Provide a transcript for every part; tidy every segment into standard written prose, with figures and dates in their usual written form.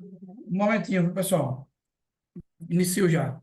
Um momentinho, viu, pessoal. Inicio já.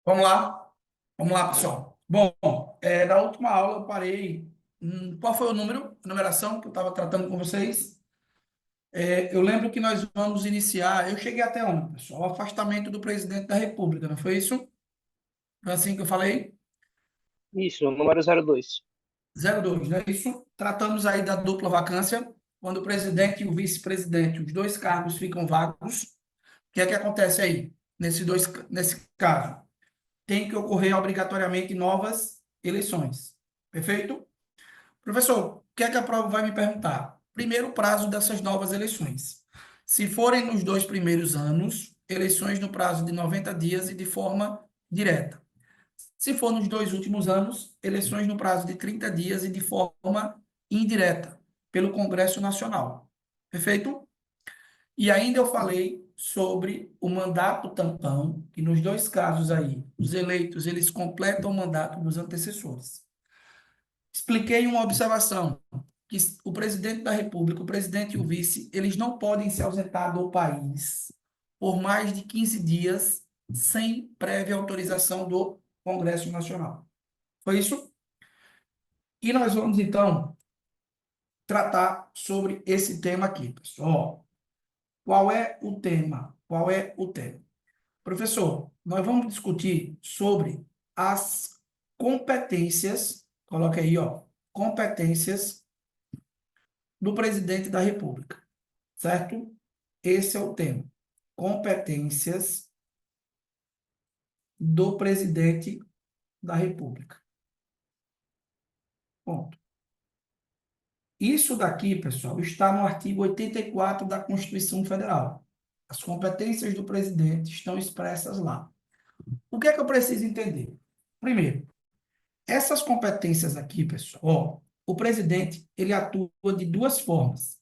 Vamos lá. Vamos lá, pessoal. Bom, na última aula eu parei. Qual foi o número, a numeração que eu estava tratando com vocês? Eu lembro que nós vamos iniciar. Eu cheguei até onde, pessoal? O afastamento do presidente da República, não foi isso? Foi assim que eu falei? Isso, número 02. 02, não é isso? Tratamos aí da dupla vacância, quando o presidente e o vice-presidente, os dois cargos ficam vagos. O que é que acontece aí? nesse caso, tem que ocorrer obrigatoriamente novas eleições. Perfeito? Professor, o que é que a prova vai me perguntar? Primeiro, o prazo dessas novas eleições. Se forem nos 2 primeiros anos, eleições no prazo de 90 dias e de forma direta. Se for nos 2 últimos anos, eleições no prazo de 30 dias e de forma indireta, pelo Congresso Nacional. Perfeito? E ainda eu falei sobre o mandato tampão, que nos 2 casos aí, os eleitos, eles completam o mandato dos antecessores. Expliquei uma observação, que o presidente da República, o presidente e o vice, eles não podem se ausentar do país por mais de 15 dias sem prévia autorização do Congresso Nacional. Foi isso? E nós vamos, então, tratar sobre esse tema aqui, pessoal. Qual é o tema? Qual é o tema? Professor, nós vamos discutir sobre as competências, coloca aí, ó, competências do presidente da República, certo? Esse é o tema. Competências do presidente da República. Ponto. Isso daqui, pessoal, está no artigo 84 da Constituição Federal. As competências do presidente estão expressas lá. O que é que eu preciso entender? Primeiro, essas competências aqui, pessoal, ó, o presidente, ele atua de duas formas.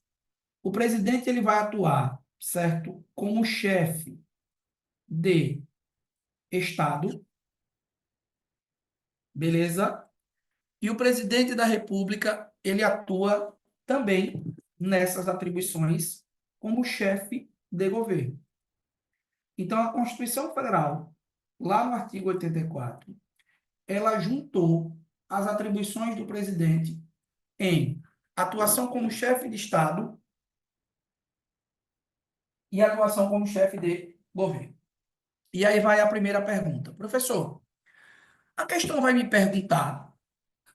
O presidente, ele vai atuar, certo, como chefe de Estado, beleza? E o presidente da República, ele atua também nessas atribuições como chefe de governo. Então, a Constituição Federal, lá no artigo 84, ela juntou as atribuições do presidente em atuação como chefe de Estado e atuação como chefe de governo. E aí vai a primeira pergunta. Professor, a questão vai me perguntar,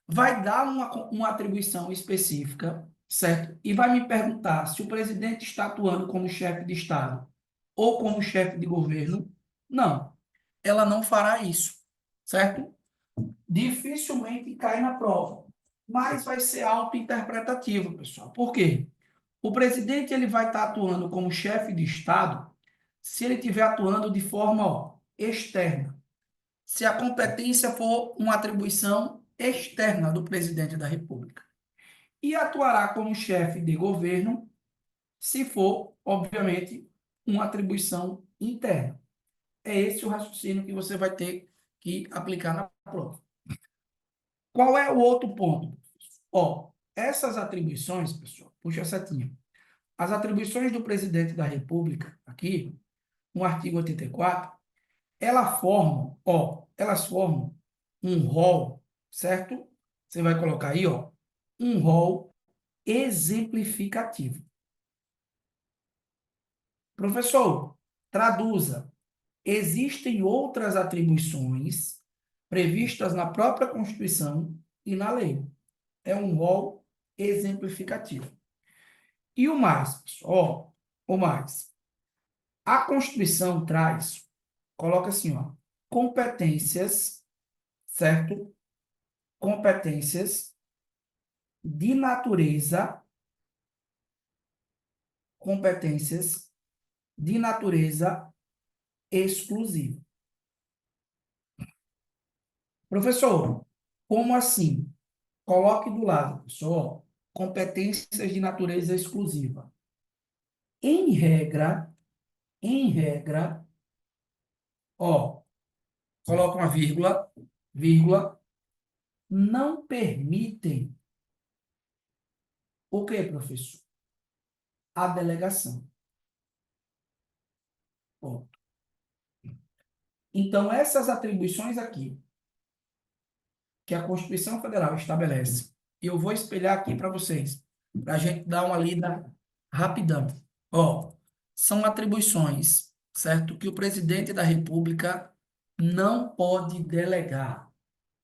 vai dar uma atribuição específica, certo? E vai me perguntar se o presidente está atuando como chefe de Estado ou como chefe de governo. Não, ela não fará isso, certo? Dificilmente cai na prova, mas vai ser auto-interpretativo, pessoal. Por quê? O presidente ele vai estar atuando como chefe de Estado se ele estiver atuando de forma externa. Se a competência for uma atribuição externa do presidente da República. E atuará como chefe de governo se for, obviamente, uma atribuição interna. É esse o raciocínio que você vai ter que aplicar na prova. Qual é o outro ponto? Ó, essas atribuições, pessoal, puxa a setinha. As atribuições do presidente da República, aqui, no artigo 84, elas formam um rol, certo? Você vai colocar aí, ó, um rol exemplificativo. Professor, traduza. Existem outras atribuições previstas na própria Constituição e na lei. É um rol exemplificativo. E o mais, pessoal, ó, o mais. A Constituição traz, coloca assim, ó, competências, certo? Competências de natureza, competências de natureza exclusiva. Professor, como assim? Coloque do lado, pessoal, competências de natureza exclusiva. Em regra, em regra, ó, coloca uma vírgula, vírgula, não permitem o que, professor? A delegação. Ponto. Então, essas atribuições aqui, que a Constituição Federal estabelece, eu vou espelhar aqui para vocês, para a gente dar uma lida rapidão. Ó, são atribuições, certo? Que o presidente da República não pode delegar.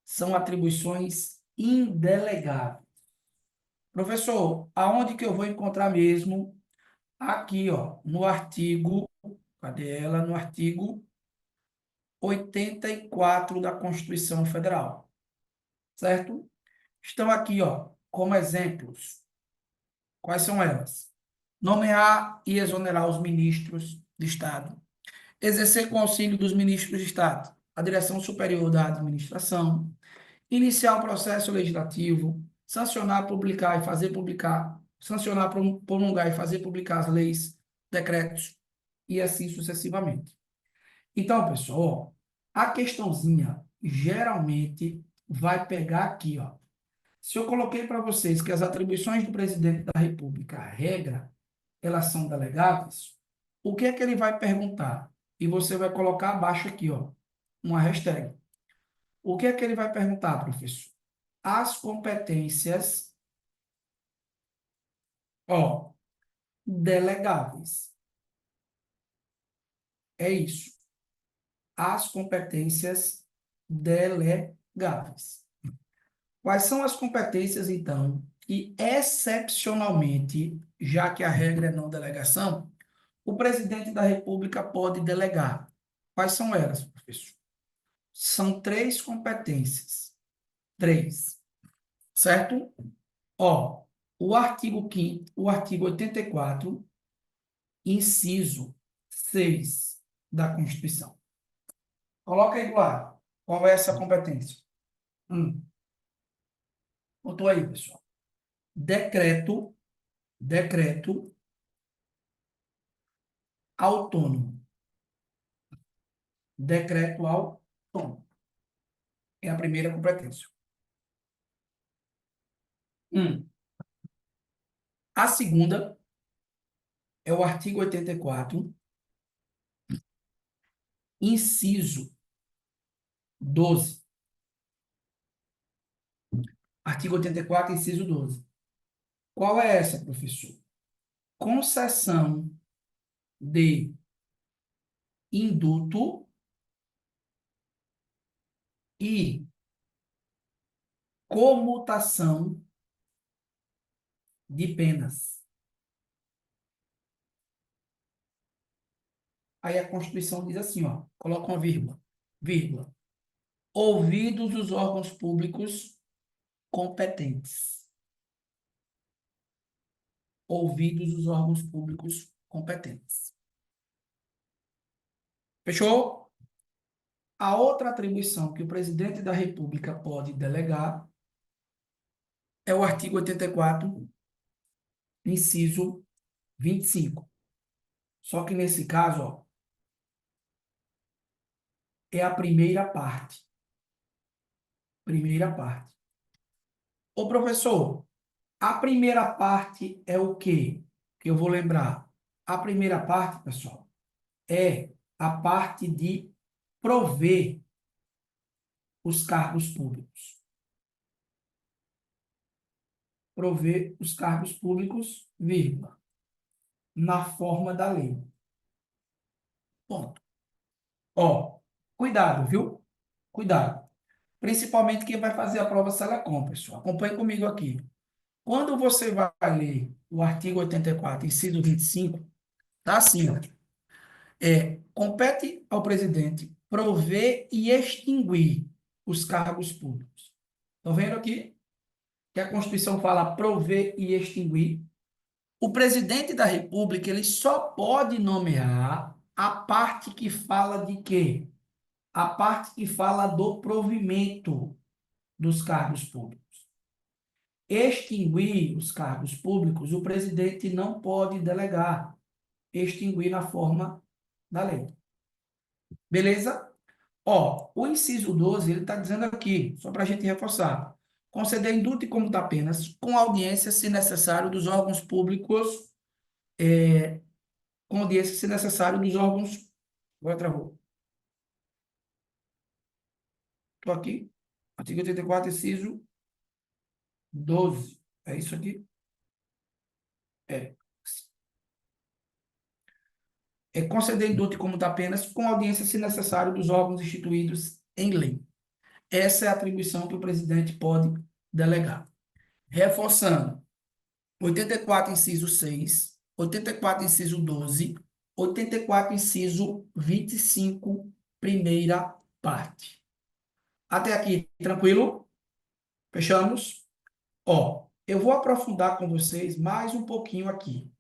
São atribuições indelegáveis. Professor, aonde que eu vou encontrar mesmo? Aqui, ó, no artigo, cadê ela? No artigo 84 da Constituição Federal, certo? Estão aqui, ó, como exemplos. Quais são elas? Nomear e exonerar os ministros de Estado. Exercer com auxílio dos ministros de Estado a direção superior da administração. Iniciar o processo legislativo. Sancionar, publicar e fazer publicar. Sancionar, promulgar e fazer publicar as leis, decretos e assim sucessivamente. Então, pessoal, ó, a questãozinha geralmente vai pegar aqui, ó. Se eu coloquei para vocês que as atribuições do presidente da República, a regra, elas são delegadas, o que é que ele vai perguntar? E você vai colocar abaixo aqui, ó, uma hashtag. O que é que ele vai perguntar, professor? As competências, ó, delegáveis. É isso. As competências delegáveis. Quais são as competências, então, que excepcionalmente, já que a regra é não delegação, o presidente da República pode delegar? Quais são elas, professor? São três competências. Três, certo? Ó, o artigo 5º, o artigo 84, inciso 6 da Constituição. Coloca aí do lado. Qual é essa competência? Botou aí, pessoal. Decreto, decreto autônomo. Decreto autônomo. É a primeira competência. A segunda é o artigo 84, inciso 12. Artigo 84, inciso 12. Qual é essa, professor? Concessão de indulto e comutação de penas. Aí a Constituição diz assim, ó, coloca uma vírgula, vírgula. Ouvidos os órgãos públicos competentes. Ouvidos os órgãos públicos competentes. Fechou? A outra atribuição que o presidente da República pode delegar é o artigo 84, inciso 25. Só que nesse caso, ó, é a primeira parte. Primeira parte. Ô, professor, a primeira parte é o quê? Que eu vou lembrar. A primeira parte, pessoal, é a parte de prover os cargos públicos. Prover os cargos públicos, vírgula, na forma da lei. Ponto. Ó, cuidado, viu? Cuidado. Principalmente quem vai fazer a prova Selecom, pessoal. Acompanhe comigo aqui. Quando você vai ler o artigo 84, inciso 25, tá assim, ó. Compete ao presidente prover e extinguir os cargos públicos. Estão vendo aqui que a Constituição fala prover e extinguir? O presidente da República, ele só pode nomear a parte que fala de quê? A parte que fala do provimento dos cargos públicos. Extinguir os cargos públicos, o presidente não pode delegar. Extinguir na forma da lei. Beleza? Ó, o inciso 12, ele está dizendo aqui, só para a gente reforçar, conceder indulto e comutar penas com audiência, se necessário, dos órgãos públicos, com audiência, se necessário, dos órgãos... Agora travou. Estou aqui. Artigo 84, inciso 12. É isso aqui? É. Conceder indulto e comutar penas com audiência, se necessário, dos órgãos instituídos em lei. Essa é a atribuição que o presidente pode delegar. Reforçando, 84, inciso 6, 84, inciso 12, 84, inciso 25, primeira parte. Até aqui, tranquilo? Fechamos? Ó, eu vou aprofundar com vocês mais um pouquinho aqui,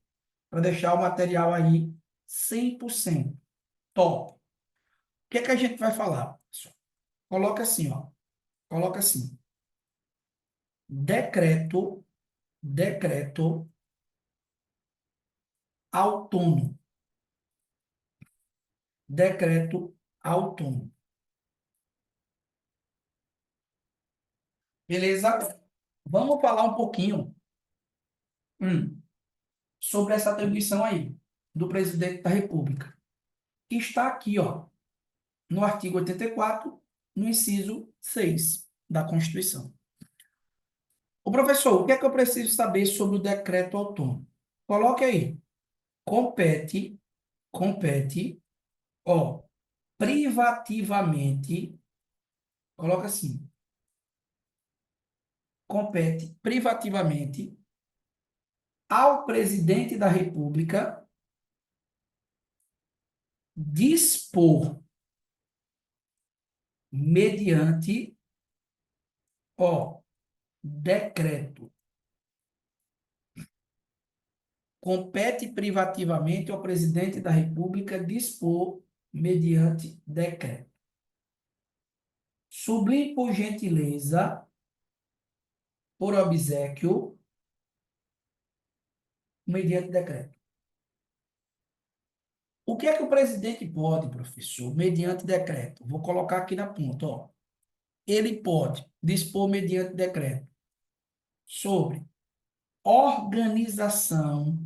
para deixar o material aí 100% top. O que é que a gente vai falar, pessoal? Coloca assim, ó. Coloca assim. Decreto autônomo. Decreto autônomo. Beleza? Vamos falar um pouquinho sobre essa atribuição aí do presidente da República, que está aqui, ó, no artigo 84, no inciso 6 da Constituição. O professor, o que é que eu preciso saber sobre o decreto autônomo? Coloque aí. Compete, ó, privativamente, coloca assim, compete privativamente ao presidente da República dispor mediante, ó, decreto. Compete privativamente ao presidente da República dispor mediante decreto. Sublime por gentileza, por obséquio, mediante decreto. O que é que o presidente pode, professor, mediante decreto? Vou colocar aqui na ponta, ó. Ele pode dispor mediante decreto sobre organização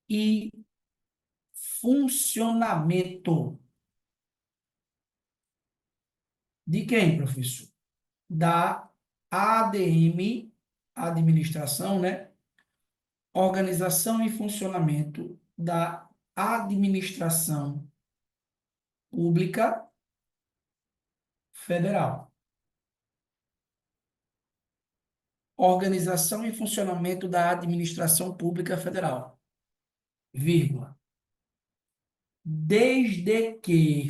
e funcionamento de quem, professor? Da ADM, administração, né? Organização e funcionamento da administração pública federal. Organização e funcionamento da administração pública federal, vírgula. Desde que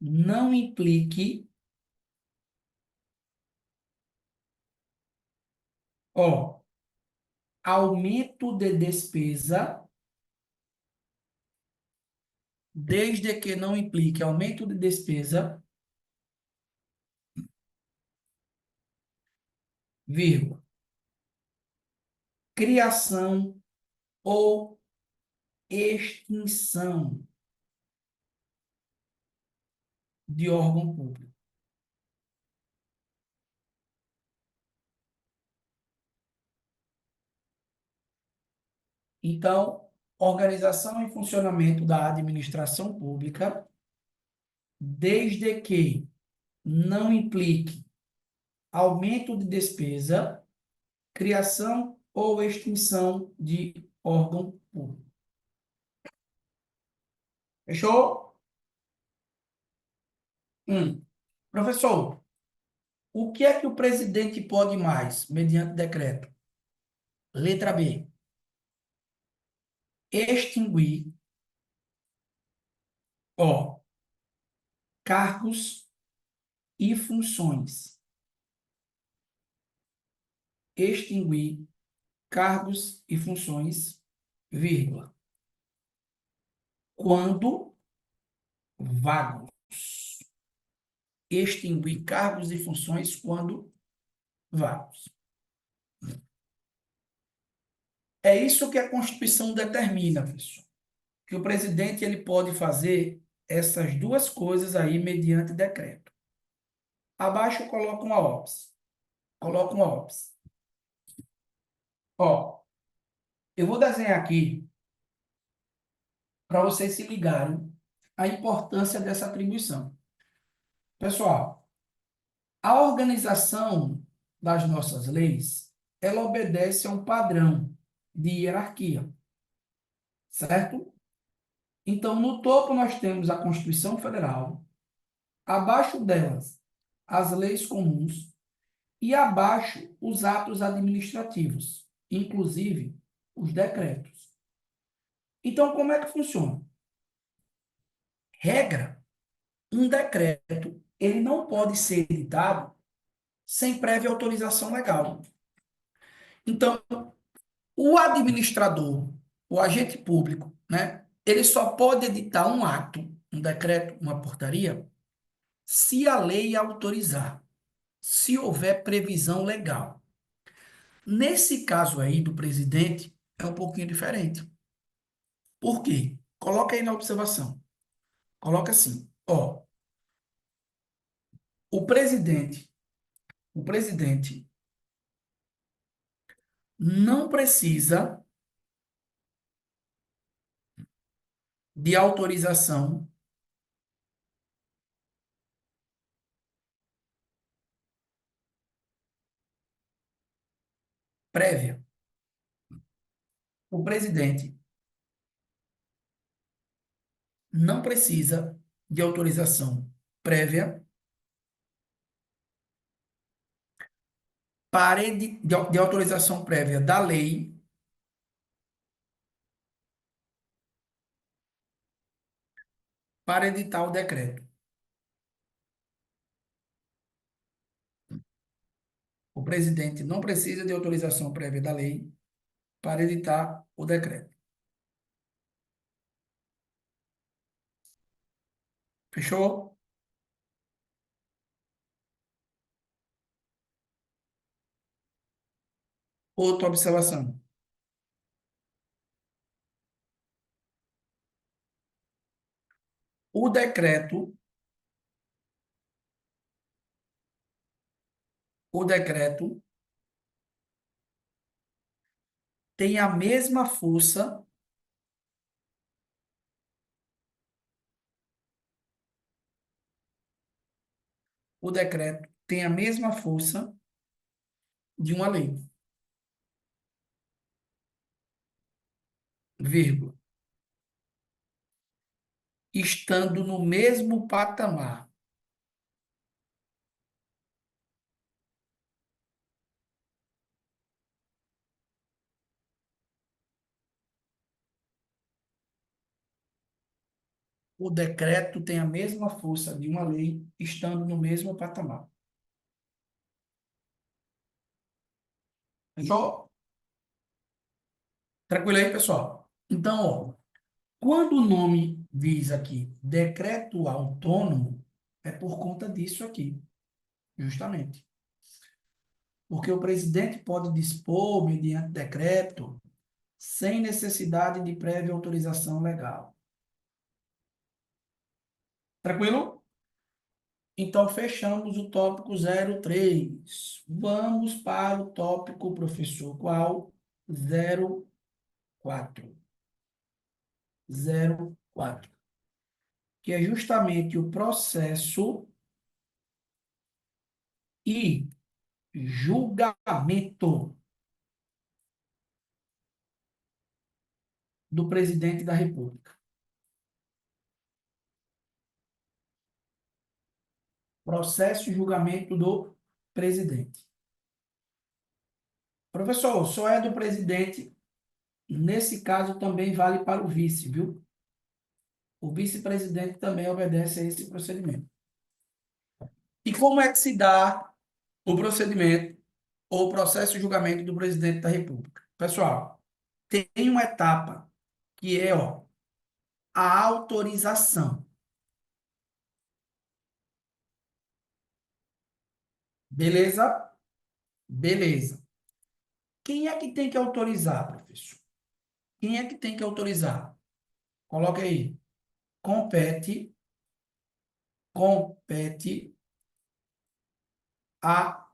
não implique, ó, aumento de despesa, desde que não implique aumento de despesa, vírgula, criação ou extinção de órgão público. Então, organização e funcionamento da administração pública, desde que não implique aumento de despesa, criação ou extinção de órgão público. Fechou? Professor, o que é que o presidente pode mais, mediante decreto? Letra B. Extinguir, ó, cargos e funções. Extinguir cargos e funções, vírgula. Quando vagos. Extinguir cargos e funções quando vagos. É isso que a Constituição determina, pessoal. Que o presidente ele pode fazer essas duas coisas aí mediante decreto. Abaixo eu coloco uma óbice. Coloco uma óbice. Ó, eu vou desenhar aqui para vocês se ligarem a importância dessa atribuição. Pessoal, a organização das nossas leis, ela obedece a um padrão de hierarquia, certo? Então, no topo nós temos a Constituição Federal, abaixo delas as leis comuns e abaixo os atos administrativos, inclusive os decretos. Então, como é que funciona? Regra, um decreto, ele não pode ser editado sem prévia autorização legal. Então, o administrador, o agente público, né, ele só pode editar um ato, um decreto, uma portaria, se a lei autorizar, se houver previsão legal. Nesse caso aí do presidente, é um pouquinho diferente. Por quê? Coloca aí na observação. Coloca assim, ó, o presidente, o presidente não precisa de autorização prévia. O presidente não precisa de autorização prévia de autorização prévia da lei para editar o decreto. O presidente não precisa de autorização prévia da lei para editar o decreto. Fechou? Outra observação. O decreto, o decreto tem a mesma força, o decreto tem a mesma força de uma lei, vírgula, estando no mesmo patamar. O decreto tem a mesma força de uma lei, estando no mesmo patamar. Fechou? Tranquilo aí, pessoal? Então, ó, quando o nome diz aqui decreto autônomo, é por conta disso aqui, justamente. Porque o presidente pode dispor, mediante decreto, sem necessidade de prévia autorização legal. Tranquilo? Então, fechamos o tópico 03. Vamos para o tópico, professor, qual? 04. 04. Que é justamente o processo e julgamento do presidente da República. Processo e julgamento do presidente. Professor, só é do presidente. Nesse caso, também vale para o vice, viu? O vice-presidente também obedece a esse procedimento. E como é que se dá o procedimento ou o processo de julgamento do presidente da República? Pessoal, tem uma etapa que é, ó, a autorização. Beleza? Beleza. Quem é que tem que autorizar, professor? Quem é que tem que autorizar? Coloca aí. Compete, compete à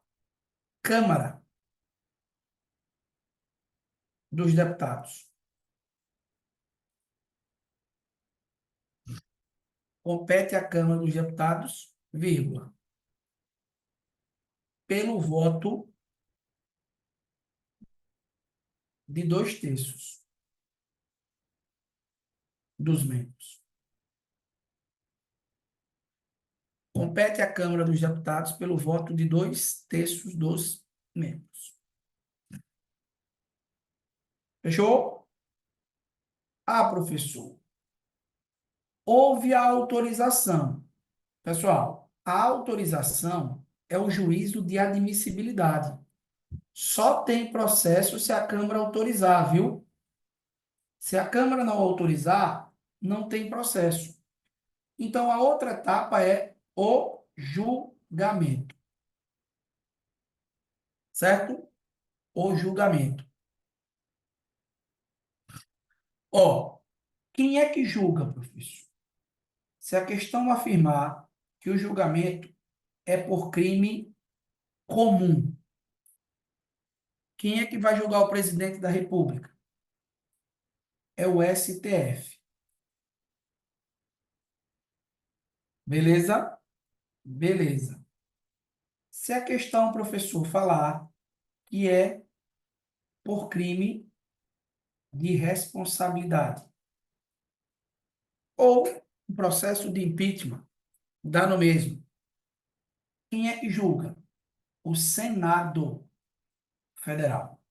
Câmara dos Deputados. Compete à Câmara dos Deputados, vírgula, pelo voto de 2/3 dos membros. Compete à Câmara dos Deputados pelo voto de 2/3 dos membros. Fechou? Ah, professor, houve a autorização. Pessoal, a autorização é o juízo de admissibilidade. Só tem processo se a Câmara autorizar, viu? Se a Câmara não autorizar, não tem processo. Então, a outra etapa é o julgamento, certo? O julgamento. Ó, quem é que julga, professor? Se a questão afirmar que o julgamento é por crime comum, quem é que vai julgar o presidente da República? É o STF. Beleza? Beleza. Se a questão, professor, falar que é por crime de responsabilidade ou um processo de impeachment, dá no mesmo. Quem é que julga? O Senado Federal.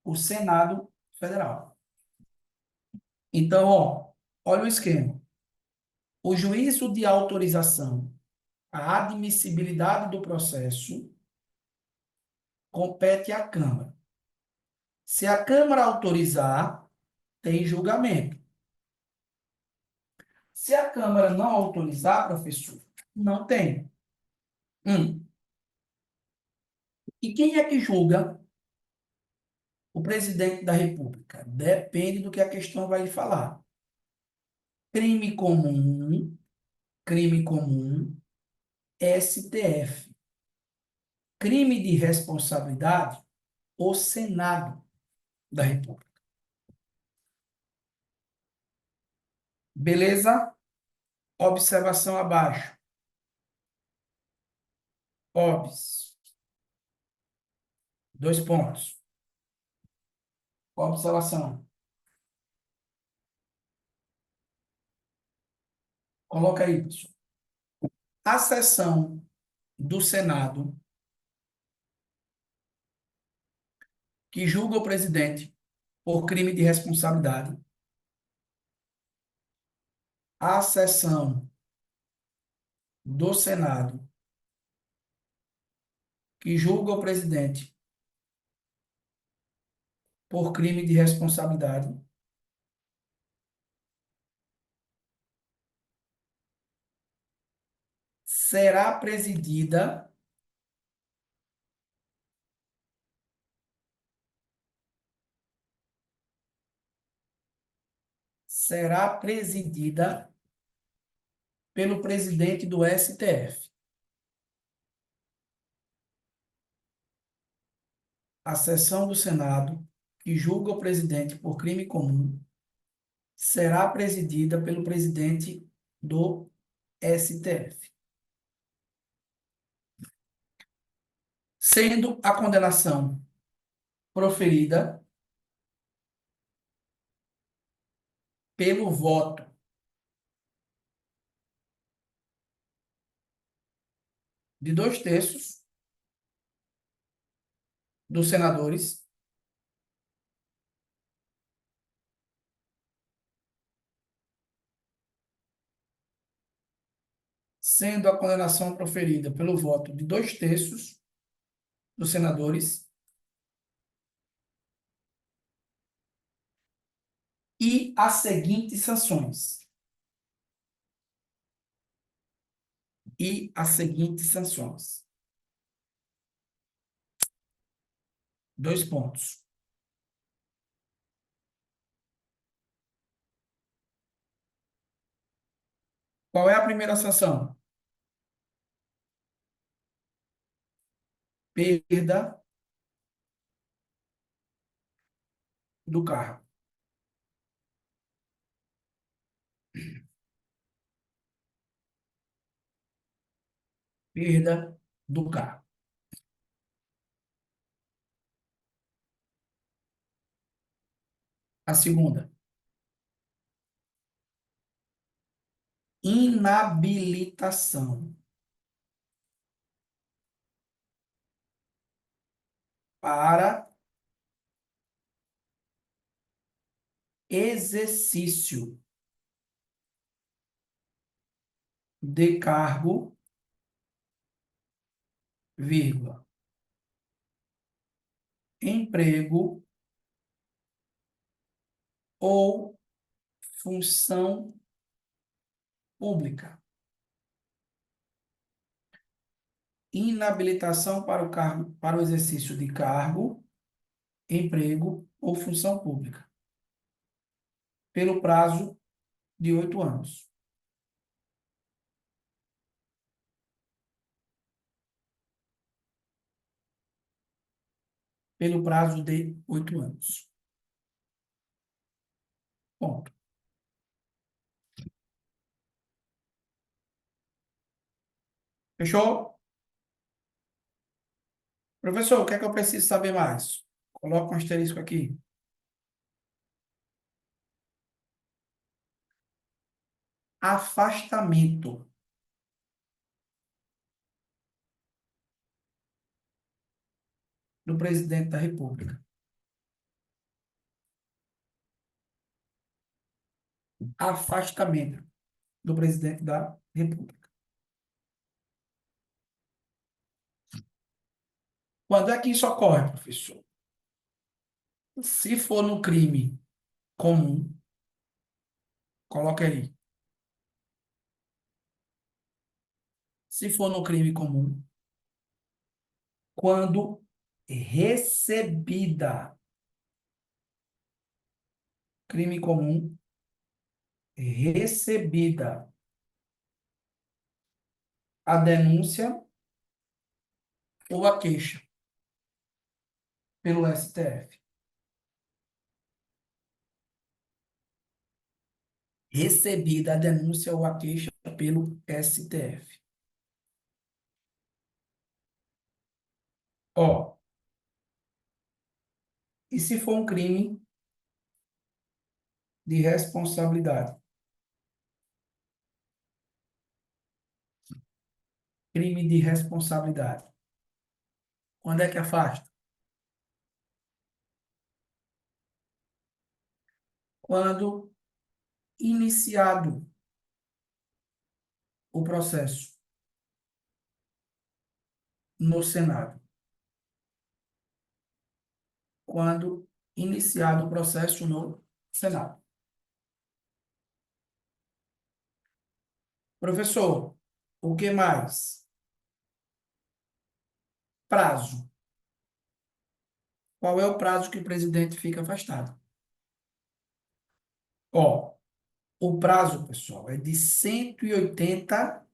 O Senado Federal. Então, ó, olha o esquema. O juízo de autorização, a admissibilidade do processo, compete à Câmara. Se a Câmara autorizar, tem julgamento. Se a Câmara não autorizar, professor, não tem. E quem é que julga o presidente da República? Depende do que a questão vai lhe falar. Crime comum, STF. Crime de responsabilidade, o Senado da República. Beleza? Observação abaixo. Obs. Dois pontos. Observação. Coloca aí, pessoal. A sessão do Senado que julga o presidente por crime de responsabilidade. A sessão do Senado que julga o presidente por crime de responsabilidade será presidida pelo presidente do STF. A sessão do Senado que julga o presidente por crime comum será presidida pelo presidente do STF, sendo a condenação proferida pelo voto de 2/3 dos senadores, sendo a condenação proferida pelo voto de 2/3 dos senadores e as seguintes sanções. E as seguintes sanções. Dois pontos. Qual é a primeira sanção? Perda do cargo. Perda do cargo. A segunda, inabilitação para exercício de cargo, vírgula, emprego ou função pública. Inabilitação para o cargo, para o exercício de cargo, emprego ou função pública, pelo prazo de 8 anos. Pelo prazo de 8 anos. Ponto. Fechou? Professor, o que é que eu preciso saber mais? Coloca um asterisco aqui. Afastamento do presidente da República. Afastamento do presidente da República. Quando é que isso ocorre, professor? Se for no crime comum, coloque aí. Se for no crime comum, quando recebida, crime comum, recebida a denúncia ou a queixa pelo STF. Recebida a denúncia ou a queixa pelo STF. Ó, e se for um crime de responsabilidade? Crime de responsabilidade. Quando é que afasta? Quando iniciado o processo no Senado. Quando iniciado o processo no Senado. Professor, o que mais? Prazo. Qual é o prazo que o presidente fica afastado? Ó, o prazo, pessoal, é de 180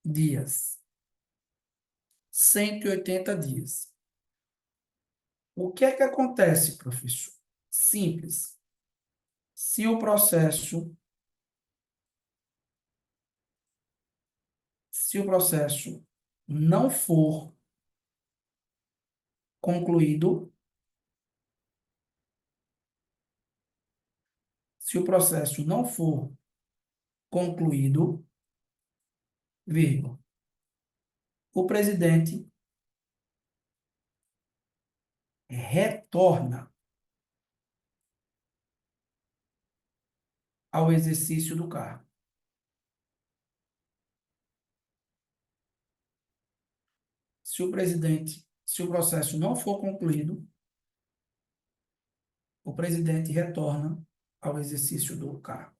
dias. 180 dias. O que é que acontece, professor? Simples. Se o processo, se o processo não for concluído, se o processo não for concluído, vírgula, o presidente retorna ao exercício do cargo. Se o processo não for concluído, o presidente retorna ao exercício do cargo.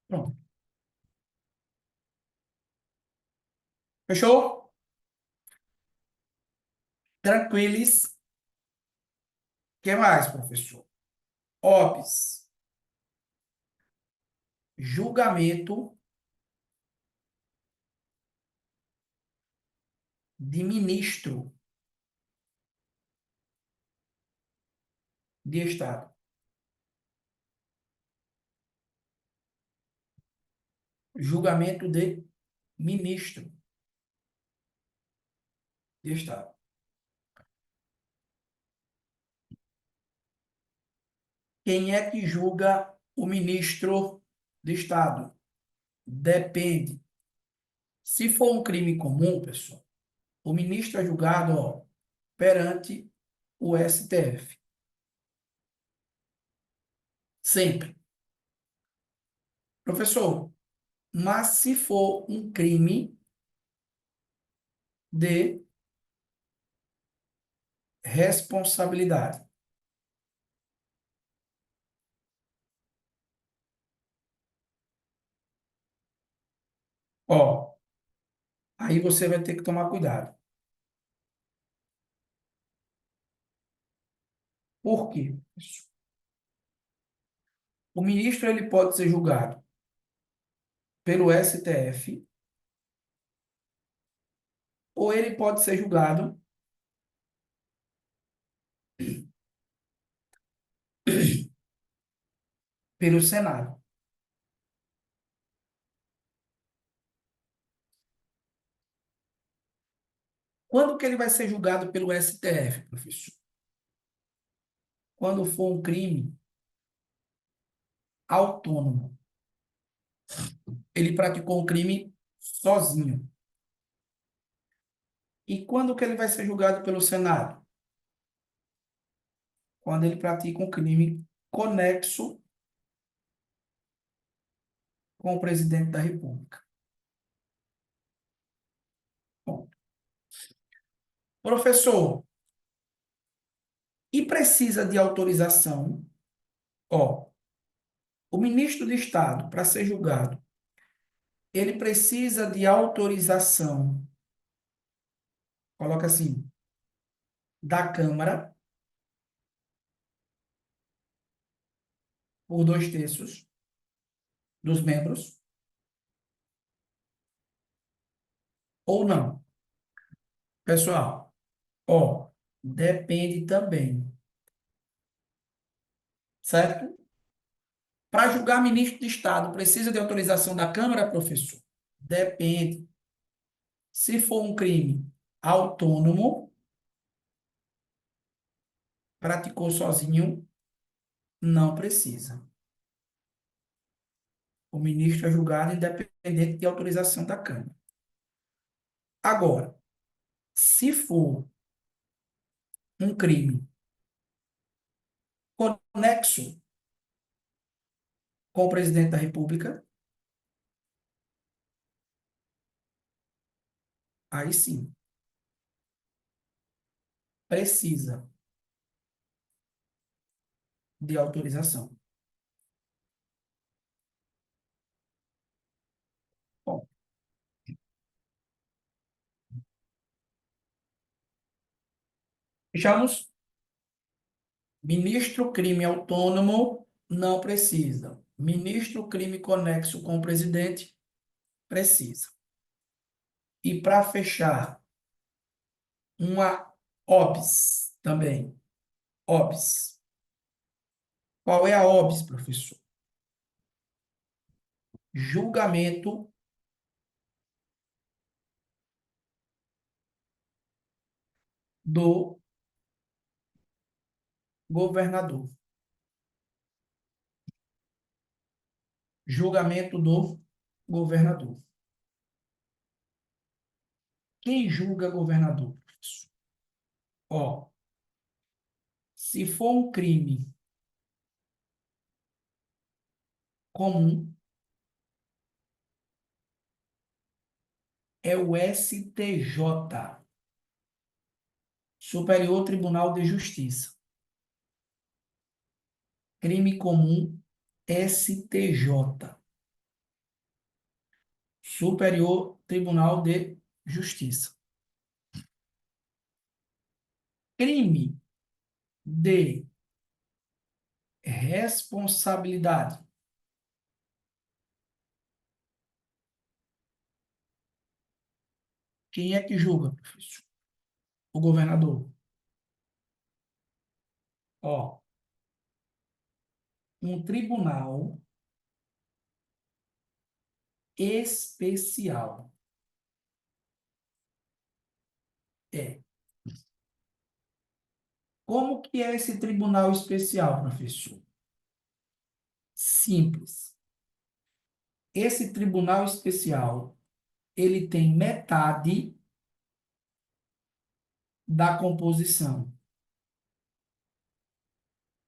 Pronto. Fechou? Tranquilos? O que mais, professor? OPS. Julgamento de ministro de Estado. Julgamento de ministro de Estado. Quem é que julga o ministro de Estado? Depende. Se for um crime comum, pessoal, o ministro é julgado, ó, perante o STF. Sempre. Professor, mas se for um crime de responsabilidade. Ó, aí você vai ter que tomar cuidado. Por quê? O ministro ele pode ser julgado pelo STF ou ele pode ser julgado pelo Senado. Quando que ele vai ser julgado pelo STF, professor? Quando for um crime autônomo. Ele praticou um crime sozinho. E quando que ele vai ser julgado pelo Senado? Quando ele pratica um crime conexo com o presidente da República. Bom, professor, e precisa de autorização? Ó, o ministro de Estado, para ser julgado, ele precisa de autorização, coloca assim, da Câmara, por 2/3 dos membros, ou não? Pessoal, ó, depende também, certo? Para julgar ministro de Estado, precisa de autorização da Câmara, professor? Depende. Se for um crime autônomo, praticou sozinho, não precisa. O ministro é julgado independente de autorização da Câmara. Agora, se for um crime conexo com o presidente da República, aí sim, precisa de autorização. Bom, fechamos? Ministro crime autônomo, não precisa. Ministro crime conexo com o presidente, precisa. E para fechar, uma OBS também. OBS. Qual é a OBS, professor? Julgamento do governador. Julgamento do governador. Quem julga governador, professor? Ó, se for um crime comum, é o STJ, Superior Tribunal de Justiça. Crime comum, STJ, Superior Tribunal de Justiça. Crime de responsabilidade. Quem é que julga, professor? O governador. Ó, um tribunal especial. É. Como que é esse tribunal especial, professor? Simples. Esse tribunal especial, ele tem metade da composição.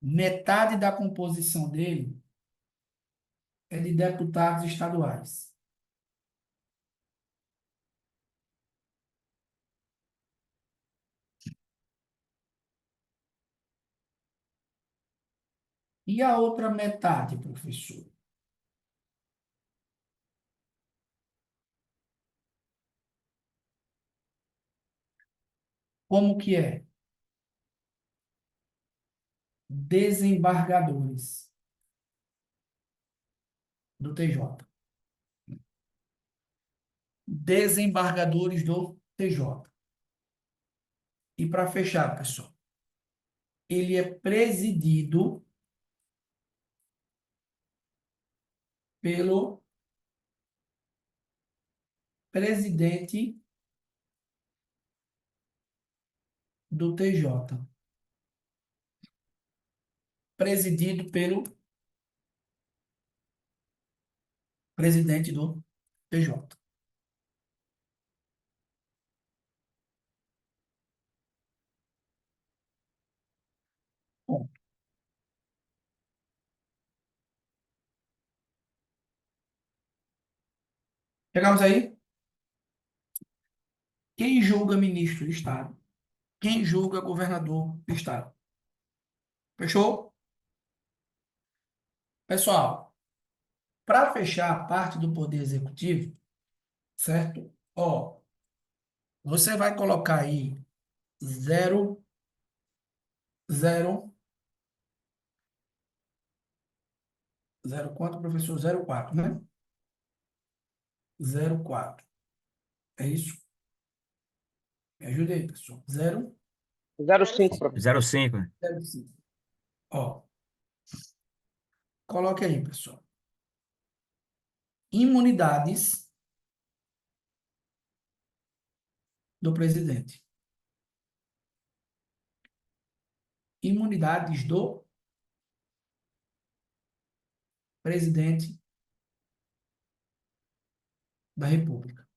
Metade da composição dele é de deputados estaduais. E a outra metade, professor? Como que é? Desembargadores do TJ. Desembargadores do TJ. E para fechar, pessoal, ele é presidido pelo presidente do TJ. Presidido pelo presidente do TJ. Bom, chegamos aí? Quem julga ministro do Estado? Quem julga governador do Estado? Fechou? Pessoal, para fechar a parte do Poder Executivo, certo? Ó, você vai colocar aí 0, 0, 0 quanto, professor? 0,4, né? 0,4. É isso? Me ajuda aí, pessoal. 0, 0,5, professor. 05. 0,5. Ó, coloque aí, pessoal. Imunidades do presidente. Imunidades do presidente da República.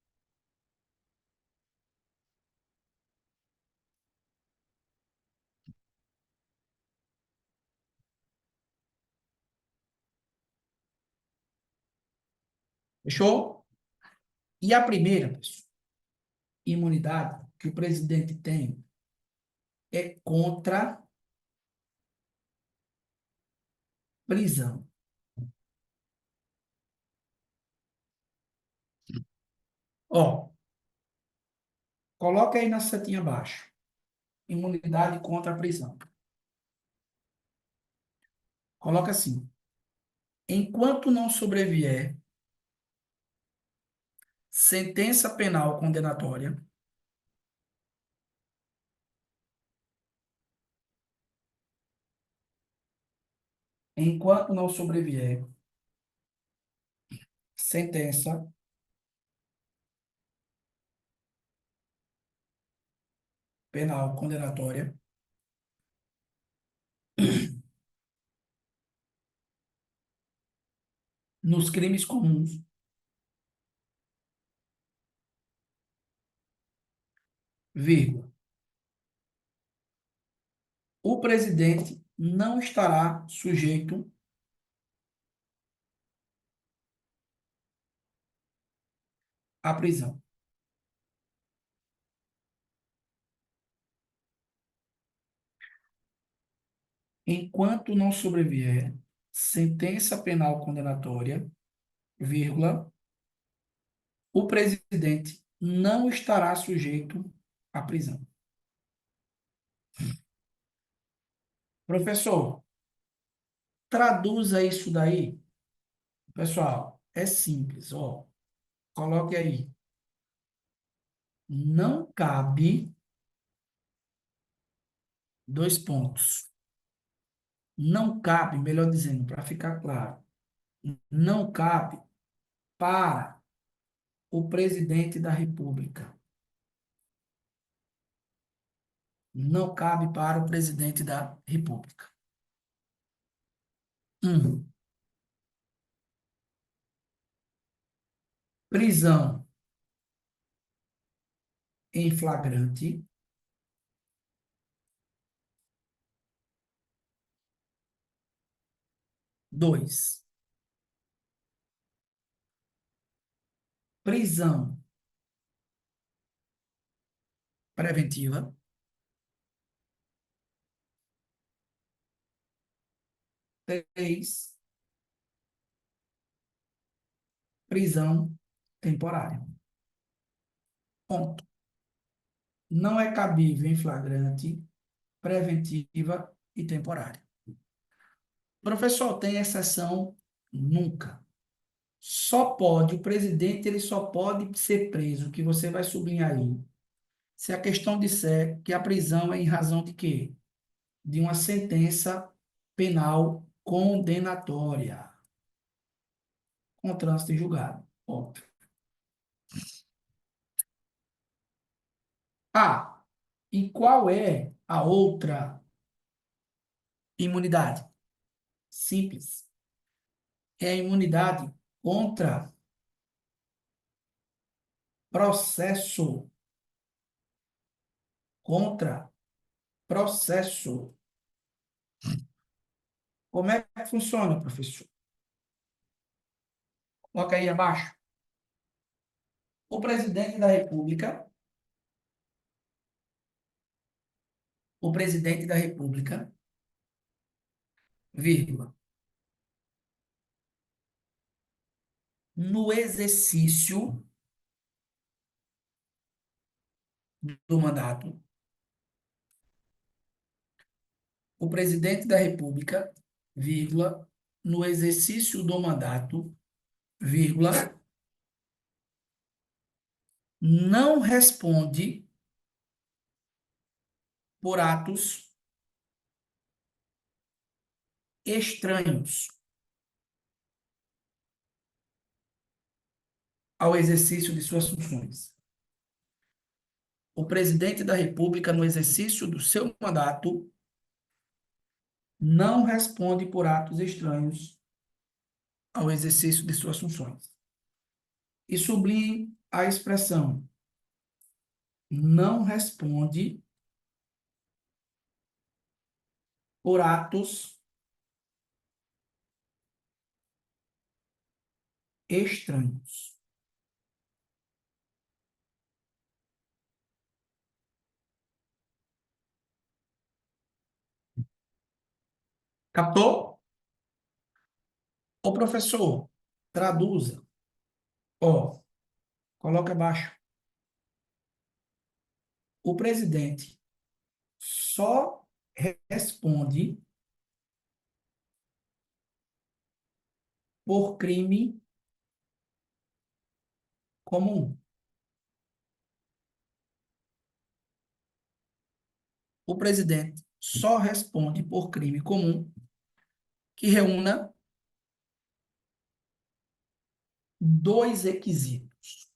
Fechou? E a primeira, pessoal, imunidade que o presidente tem é contra prisão. Ó, coloca aí na setinha abaixo. Imunidade contra a prisão. Coloca assim. Enquanto não sobrevier sentença penal condenatória, enquanto não sobrevier sentença penal condenatória, nos crimes comuns, vírgula, o presidente não estará sujeito à prisão. Enquanto não sobrevier sentença penal condenatória, vírgula, o presidente não estará sujeito à prisão. Professor, traduza isso daí. Pessoal, é simples, ó. Coloque aí. Não cabe, dois pontos. Não cabe, melhor dizendo, para ficar claro, não cabe para o presidente da República. Não cabe para o presidente da República. 1. Prisão em flagrante. 2, prisão preventiva. 3, prisão temporária. Ponto. Não é cabível em flagrante, preventiva e temporária. Professor, tem exceção? Nunca. O presidente, ele só pode ser preso, que você vai sublinhar aí, se a questão disser que a prisão é em razão de quê? De uma sentença penal condenatória, com trânsito em julgado. Óbvio. Ah, e qual é a outra imunidade? Simples. É a imunidade contra processo. Contra processo. Como é que funciona, professor? Coloca aí abaixo. O presidente da República, o presidente da República, vírgula, no exercício do mandato, o presidente da República, vírgula, no exercício do mandato, vírgula, não responde por atos estranhos ao exercício de suas funções. O presidente da República, no exercício do seu mandato, não responde por atos estranhos ao exercício de suas funções. E sublinhe a expressão não responde por atos estranhos. Captou? Ô, professor, traduza. Ó, coloca abaixo. O presidente só responde por crime comum. O presidente só responde por crime comum que reúna dois requisitos.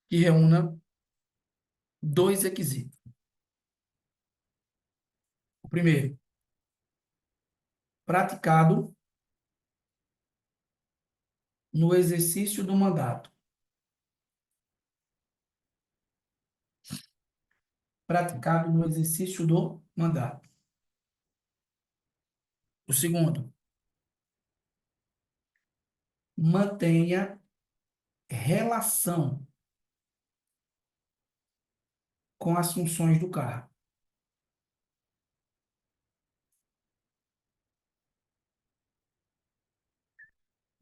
Que reúna dois requisitos. O primeiro, praticado no exercício do mandato. Praticado no exercício do mandato. O segundo, mantenha relação com as funções do cargo.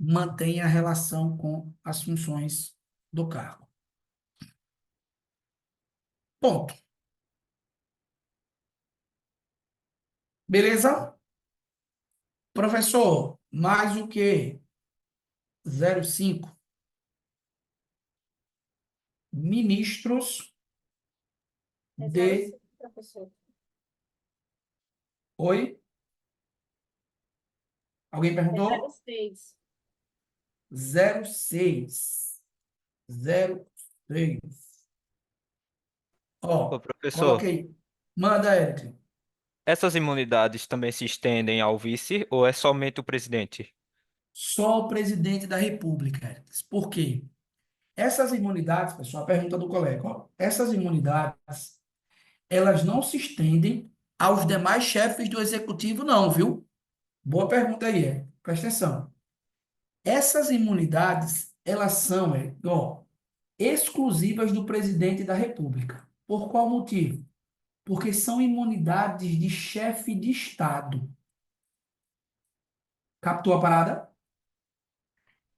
Mantenha relação com as funções do cargo. Ponto. Beleza? Professor, mais o que? 05. Ministros de... Professor. Oi? Alguém É perguntou? 06. 06. 06. Ô, Ó, professor, coloquei. Manda, Eric. essas imunidades também se estendem ao vice ou é somente o presidente? Só o presidente da República, Eric. Por quê? Essas imunidades, pessoal, a pergunta do colega, ó, essas imunidades, elas não se estendem aos demais chefes do executivo, não, viu? Boa pergunta aí, presta atenção. Essas imunidades, elas são, ó, exclusivas do presidente da República. Por qual motivo? Porque são imunidades de chefe de Estado. Captou a parada?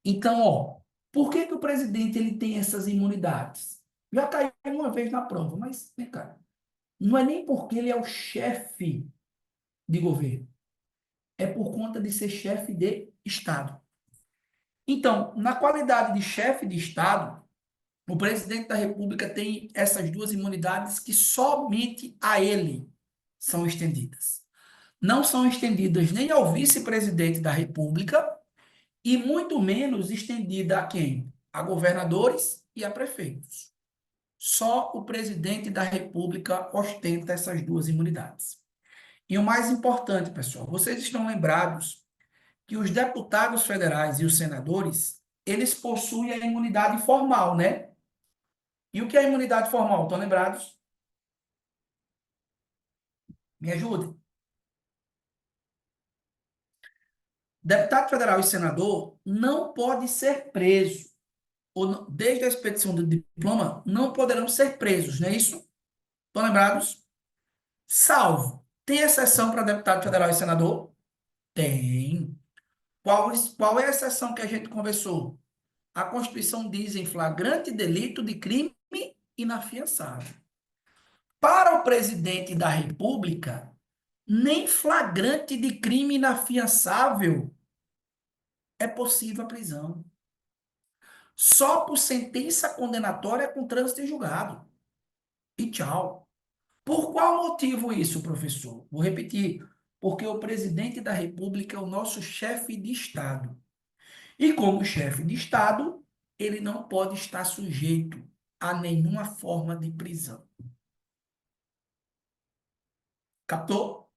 Então, ó, por que que o presidente ele tem essas imunidades? Já caiu uma vez na prova, mas, vem cá, não é nem porque ele é o chefe de governo, é por conta de ser chefe de Estado. Então, na qualidade de chefe de Estado, o presidente da República tem essas duas imunidades que somente a ele são estendidas. Não são estendidas nem ao vice-presidente da República e muito menos estendida a quem? A governadores e a prefeitos. Só o presidente da República ostenta essas duas imunidades. E o mais importante, pessoal, vocês estão lembrados que os deputados federais e os senadores, eles possuem a imunidade formal, né? E o que é a imunidade formal? Estão lembrados? Me ajudem. Deputado federal e senador não pode ser preso, ou desde a expedição do diploma, não poderão ser presos, não é isso? Estão lembrados? Salvo. Tem exceção para deputado federal e senador? Tem. Qual é a exceção que a gente conversou? A Constituição diz em flagrante delito de crime inafiançável. Para o presidente da República, nem flagrante de crime inafiançável é possível a prisão. Só por sentença condenatória com trânsito em julgado. E tchau. Por qual motivo isso, professor? Vou repetir. Porque o presidente da República é o nosso chefe de Estado. E como chefe de Estado, ele não pode estar sujeito a nenhuma forma de prisão. Captou?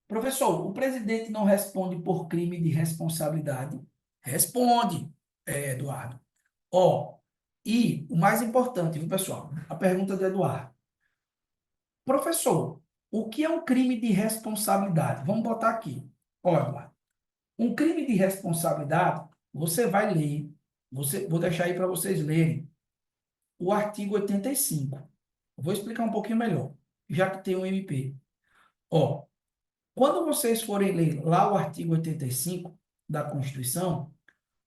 Professor, o presidente não responde por crime de responsabilidade? Responde, Eduardo. Ó, e o mais importante, viu, pessoal? A pergunta do Eduardo. Professor, o que é um crime de responsabilidade? Vamos botar aqui. Ó, Eduardo. Um crime de responsabilidade, você vai ler, vou deixar aí para vocês lerem o artigo 85. Eu vou explicar um pouquinho melhor, já que tem o MP. Ó, quando vocês forem ler lá o artigo 85 da Constituição,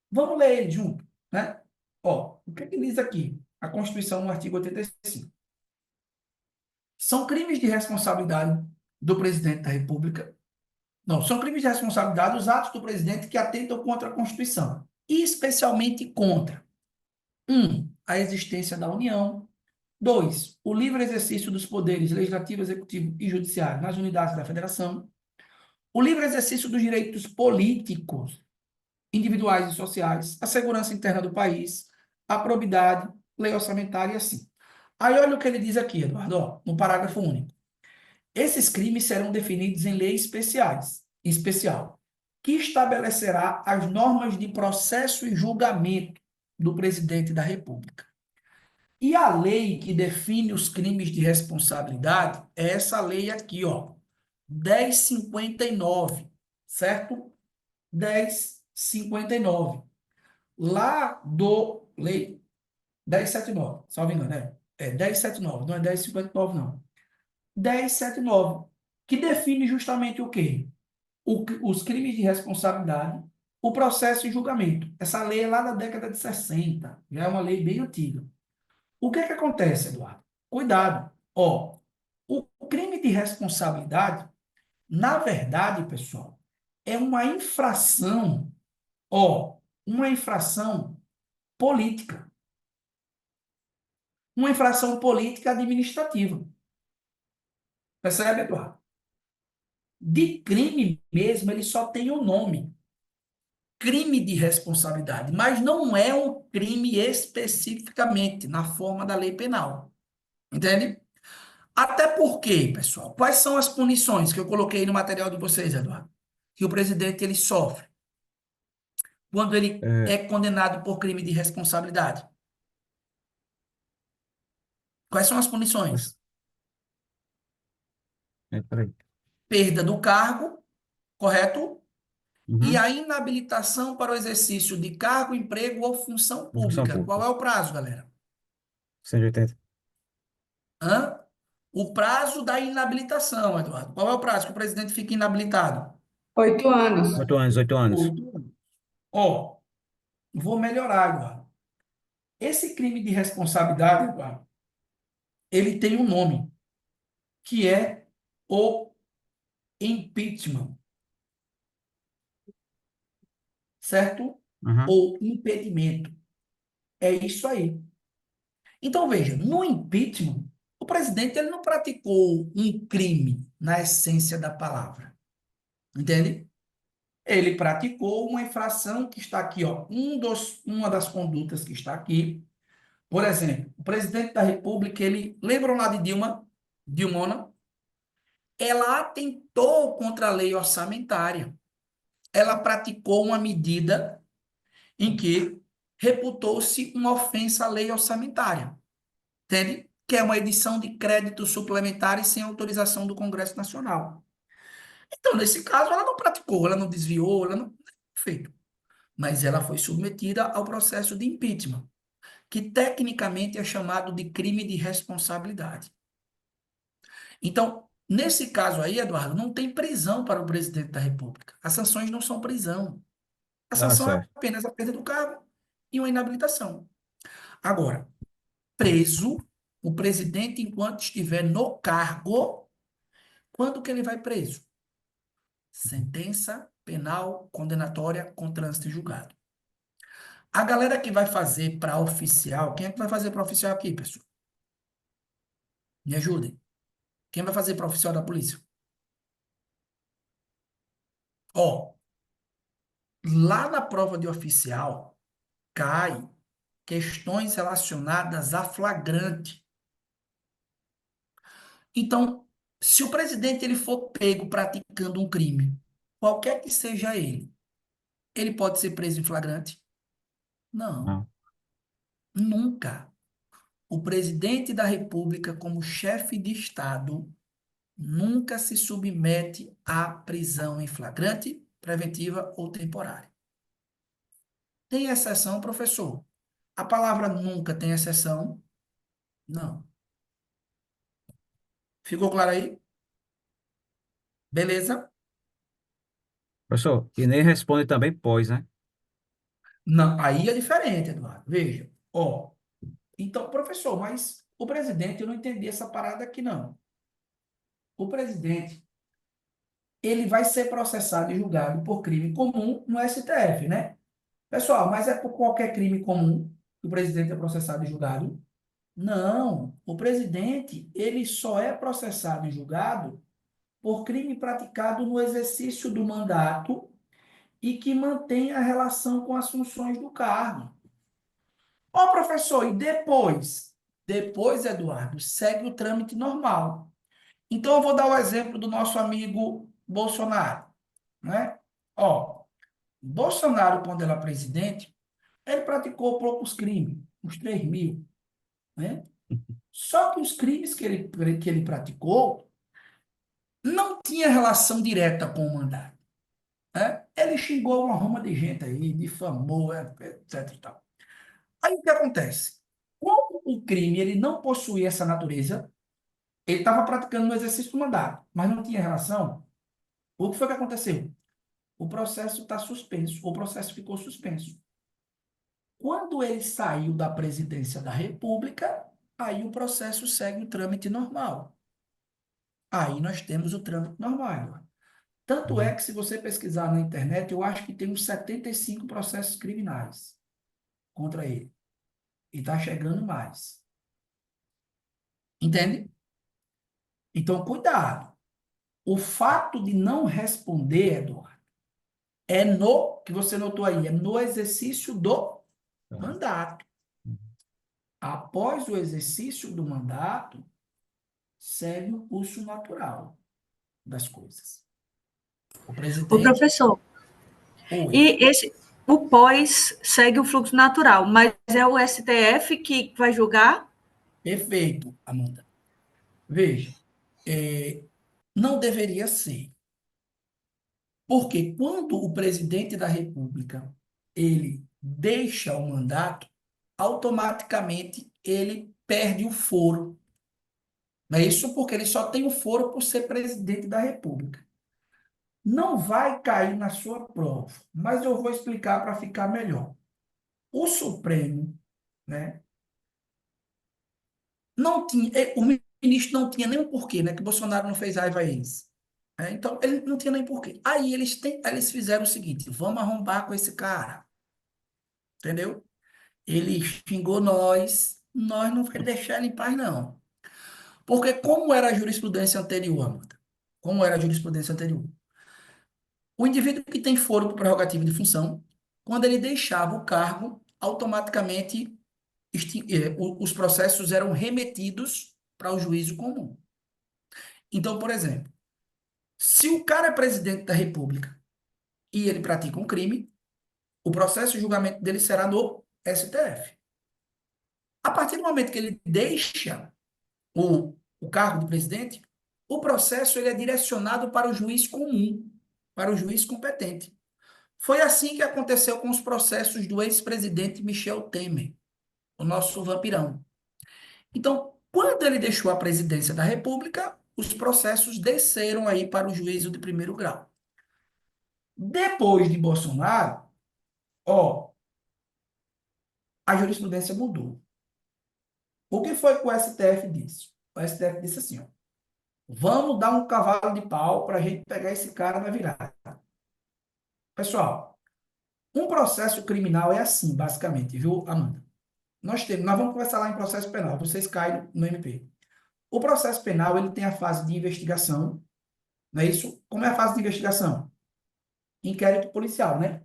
vamos ler ele junto, né? Ó, o que é que diz aqui? A Constituição no artigo 85. São crimes de responsabilidade do presidente da República. Não, são crimes de responsabilidade os atos do presidente que atentam contra a Constituição, e especialmente contra: a existência da União. 2, o livre exercício dos poderes legislativo, executivo e judiciário nas unidades da Federação. O livre exercício dos direitos políticos, individuais e sociais, a segurança interna do país, a probidade, lei orçamentária e assim. Aí olha o que ele diz aqui, Eduardo, ó, no parágrafo único. Esses crimes serão definidos em leis especial, que estabelecerá as normas de processo e julgamento do presidente da República. E a lei que define os crimes de responsabilidade é essa lei aqui, ó, 1059, certo? 1059. Lá do lei 1079, salvo engano, é 1079, não é 1059, não. 1079, que define justamente o quê? Os crimes de responsabilidade, o processo e julgamento. Essa lei é lá da década de 60, já é uma lei bem antiga. O que é que acontece, Eduardo? Cuidado. Ó, o crime de responsabilidade, na verdade, pessoal, é uma infração, ó, uma infração política. Uma infração política administrativa. Percebe, Eduardo? De crime mesmo, ele só tem o nome. Crime de responsabilidade, mas não é um crime especificamente na forma da lei penal. Entende? Até porque, pessoal, quais são as punições que eu coloquei no material de vocês, Eduardo? Que o presidente ele sofre quando ele É, é condenado por crime de responsabilidade. Quais são as punições? peraí. Perda do cargo, correto? E Uhum. a inabilitação para o exercício de cargo, emprego ou função Função pública. Qual pública. é o prazo, galera? 180. Hã? O prazo da inabilitação, Eduardo. Qual é o prazo que o presidente fica inabilitado? 8 anos. 8 anos, 8 anos. 8 anos. Ó, vou melhorar, Eduardo. Esse crime de responsabilidade, Eduardo, ele tem um nome, que é o impeachment, certo? Uhum. Ou impedimento. É isso aí. Então, veja, no impeachment, o presidente ele não praticou um crime na essência da palavra. Entende? Ele praticou uma infração que está aqui, ó, uma das condutas que está aqui. Por exemplo, o presidente da República, ele lembram lá de Dilmona? Ela atentou contra a lei orçamentária. Ela praticou uma medida em que reputou-se uma ofensa à lei orçamentária. Entende? Que é uma edição de créditos suplementares sem autorização do Congresso Nacional. Então, nesse caso, ela não praticou, ela não desviou, ela não fez. Mas ela foi submetida ao processo de impeachment, que tecnicamente é chamado de crime de responsabilidade. Então, nesse caso aí, Eduardo, não tem prisão para o presidente da República. As sanções não são prisão. A Ah, sanção é certo. apenas a perda do cargo e uma inabilitação. Agora, preso, o presidente, enquanto estiver no cargo, quando que ele vai preso? Sentença penal condenatória com trânsito em julgado. A galera que vai fazer para oficial, quem é que vai fazer para oficial aqui, pessoal? Me ajudem. Quem vai fazer para oficial da polícia? Ó, lá na prova de oficial cai questões relacionadas a flagrante. Então, se o presidente ele for pego praticando um crime, qualquer que seja ele pode ser preso em flagrante? Não, Não. nunca. O presidente da República, como chefe de Estado, nunca se submete à prisão em flagrante, preventiva ou temporária. Tem exceção, professor? A palavra nunca tem exceção? Não. Ficou claro aí? Beleza? Professor, e nem responde também pós, né? Não, aí é diferente, Eduardo. Veja, ó. Então, professor, mas o presidente, eu não entendi essa parada aqui, não. O presidente, ele vai ser processado e julgado por crime comum no STF, né? Pessoal, mas é por qualquer crime comum que o presidente é processado e julgado? Não. O presidente, ele só é processado e julgado por crime praticado no exercício do mandato e que mantém a relação com as funções do cargo. Ó, professor, e depois? Depois, Eduardo, segue o trâmite normal. Então, eu vou dar o exemplo do nosso amigo Bolsonaro, né? Ó, Bolsonaro, quando era presidente, ele praticou poucos crimes, uns 3.000, né? Só que os crimes que ele praticou não tinha relação direta com o mandato, né? Ele xingou uma ruma de gente aí, difamou, etc e tal. Aí o que acontece? Como o crime ele não possuía essa natureza, ele estava praticando no exercício do mandato, mas não tinha relação, o que foi que aconteceu? O processo está suspenso, o processo ficou suspenso. Quando ele saiu da presidência da República, aí o processo segue o trâmite normal. Aí nós temos o trâmite normal, Eduardo. Tanto é Uhum. que, se você pesquisar na internet, eu acho que tem uns 75 processos criminais contra ele. E está chegando mais. Entende? Então, cuidado. O fato de não responder, Eduardo, é no, que você notou aí, é no exercício do Tá. mandato. Uhum. Após o exercício do mandato, segue o curso natural das coisas. O O presidente, professor, oi, e o pós segue o fluxo natural, mas é o STF que vai julgar? perfeito, Amanda. Veja, não deveria ser. Porque quando o presidente da República ele deixa o mandato, automaticamente ele perde o foro. Não é isso? Porque ele só tem o foro por ser presidente da República. Não vai cair na sua prova, mas eu vou explicar para ficar melhor. O Supremo, né, não tinha, o ministro não tinha nem um porquê, né, que Bolsonaro não fez raiva a eles. Então, ele não tinha nem porquê. Aí eles fizeram o seguinte: vamos arrombar com esse cara, entendeu? Ele xingou nós não vamos deixar ele em paz, não. Porque como era a jurisprudência anterior, Amanda? Como era a jurisprudência anterior? O indivíduo que tem foro por prerrogativa de função, quando ele deixava o cargo, automaticamente os processos eram remetidos para o juízo comum. Então, por exemplo, se o cara é presidente da República e ele pratica um crime, o processo de julgamento dele será no STF. A partir do momento que ele deixa o cargo de presidente, o processo ele é direcionado para o juiz comum, para o juiz competente. Foi assim que aconteceu com os processos do ex-presidente Michel Temer, o nosso vampirão. Então, quando ele deixou a presidência da República, os processos desceram aí para o juízo de primeiro grau. Depois de Bolsonaro, ó, a jurisprudência mudou. O que foi que o STF disse? O STF disse assim, ó, vamos dar um cavalo de pau para a gente pegar esse cara na virada. Pessoal, um processo criminal é assim, basicamente, viu, Amanda? Nós vamos começar lá em processo penal, vocês caem no MP. O processo penal, ele tem a fase de investigação, não é isso? Como é a fase de investigação? Inquérito policial, né?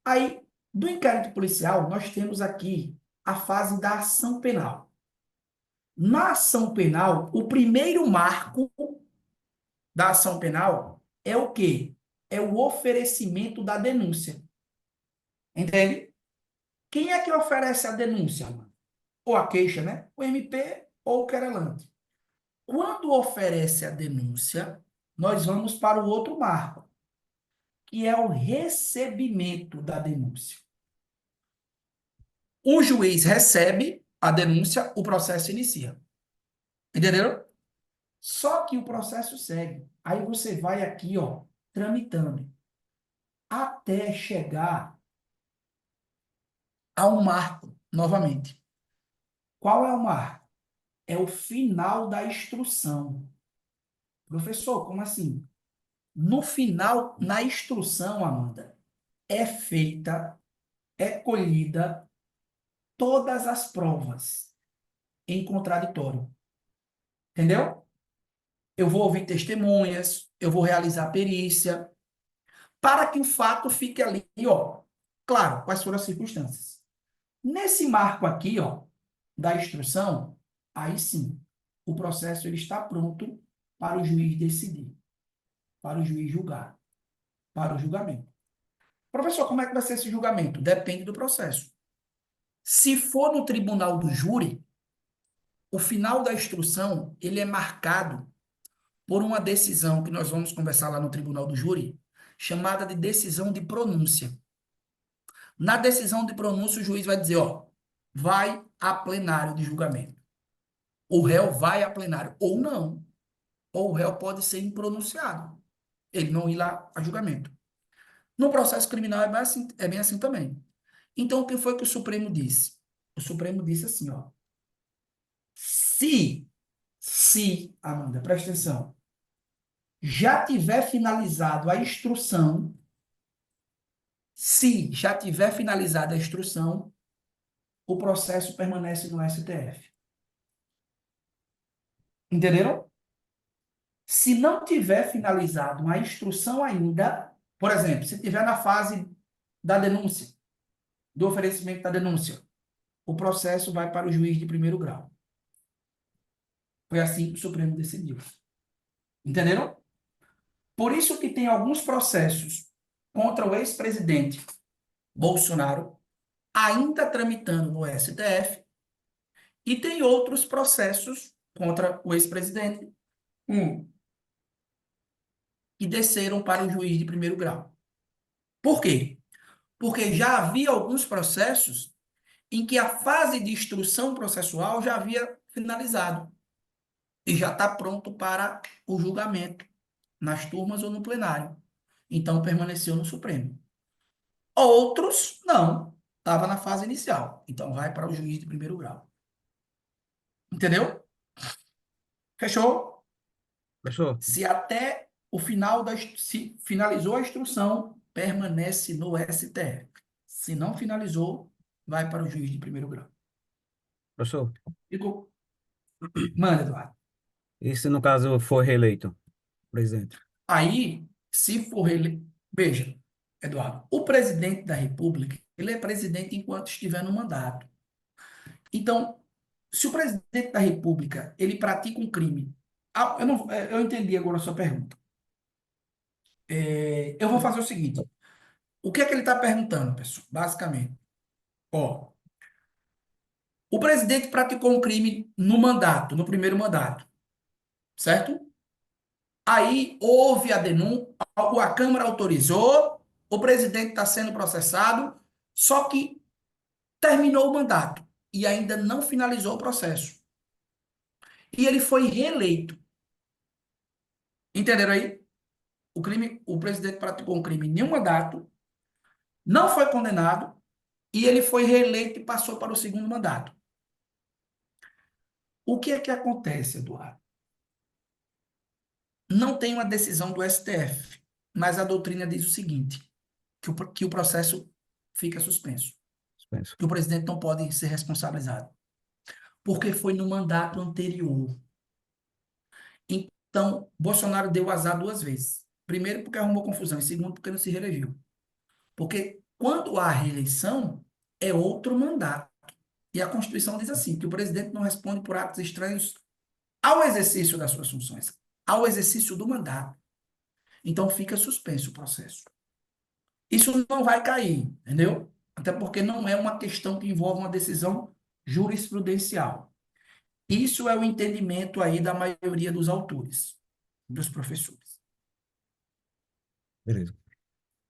Aí, do inquérito policial, nós temos aqui a fase da ação penal. Na ação penal, o primeiro marco da ação penal é o quê? É o oferecimento da denúncia. Entende? Quem é que oferece a denúncia, mano? Ou a queixa, né? O MP ou o querelante. Quando oferece a denúncia, nós vamos para o outro marco, que é o recebimento da denúncia. O juiz recebe a denúncia, o processo inicia. Entenderam? Só que o processo segue. Aí você vai aqui, ó, tramitando, até chegar a um marco, novamente. Qual é o marco? É o final da instrução. Professor, como assim? No final, na instrução, Amanda, é colhida todas as provas em contraditório. Entendeu? Eu vou ouvir testemunhas, eu vou realizar perícia, para que o fato fique ali, ó, claro, quais foram as circunstâncias. Nesse marco aqui, ó, da instrução, aí sim, o processo ele está pronto para o juiz decidir, para o juiz julgar, para o julgamento. Professor, como é que vai ser esse julgamento? Depende do processo. Se for no tribunal do júri, o final da instrução, ele é marcado por uma decisão que nós vamos conversar lá no tribunal do júri, chamada de decisão de pronúncia. Na decisão de pronúncia, o juiz vai dizer, ó, vai a plenário de julgamento. O réu vai a plenário, ou não. Ou o réu pode ser impronunciado. Ele não ir lá a julgamento. No processo criminal é bem assim também. Então, o que foi que o Supremo disse? O Supremo disse assim, ó. Se, Amanda, presta atenção, já tiver finalizado a instrução, se já tiver finalizada a instrução, o processo permanece no STF. Entenderam? Se não tiver finalizado a instrução ainda, por exemplo, se tiver na fase da denúncia, do oferecimento da denúncia, o processo vai para o juiz de primeiro grau. Foi assim que o Supremo decidiu. Entenderam? Por isso que tem alguns processos contra o ex-presidente Bolsonaro ainda tramitando no STF e tem outros processos contra o ex-presidente, e desceram para o juiz de primeiro grau. Por quê? Porque já havia alguns processos em que a fase de instrução processual já havia finalizado e já está pronto para o julgamento, nas turmas ou no plenário. Então, permaneceu no Supremo. Outros, não. Estava na fase inicial. Então, vai para o juiz de primeiro grau. Entendeu? Fechou? Professor, Se até o final se finalizou a instrução, permanece no STF. Se não finalizou, vai para o juiz de primeiro grau. professor, Ficou? Manda, Eduardo. e se no caso for reeleito, presidente? Aí, se for ele, veja, Eduardo, o presidente da República, ele é presidente enquanto estiver no mandato. Então, se o presidente da República, ele pratica um crime, eu não, eu entendi agora a sua pergunta. Eu vou fazer o seguinte, o que é que ele está perguntando, pessoal? Basicamente, ó, o presidente praticou um crime no mandato, no primeiro mandato, certo? Aí houve a denúncia, a Câmara autorizou, o presidente está sendo processado, só que terminou o mandato e ainda não finalizou o processo. E ele foi reeleito. Entenderam aí? O presidente praticou um crime em um mandato, não foi condenado e ele foi reeleito e passou para o segundo mandato. O que é que acontece, Eduardo? Não tem uma decisão do STF, mas a doutrina diz o seguinte, que o processo fica suspenso, Dispenso. que o presidente não pode ser responsabilizado, porque foi no mandato anterior. Então, Bolsonaro deu azar duas vezes. Primeiro, porque arrumou confusão, e segundo, porque não se reelegeu. Porque quando há reeleição, é outro mandato. E a Constituição diz assim, que o presidente não responde por atos estranhos ao exercício das suas funções, ao exercício do mandato. Então, fica suspenso o processo. Isso não vai cair, entendeu? Até porque não é uma questão que envolve uma decisão jurisprudencial. Isso é o entendimento aí da maioria dos autores, dos professores. Beleza.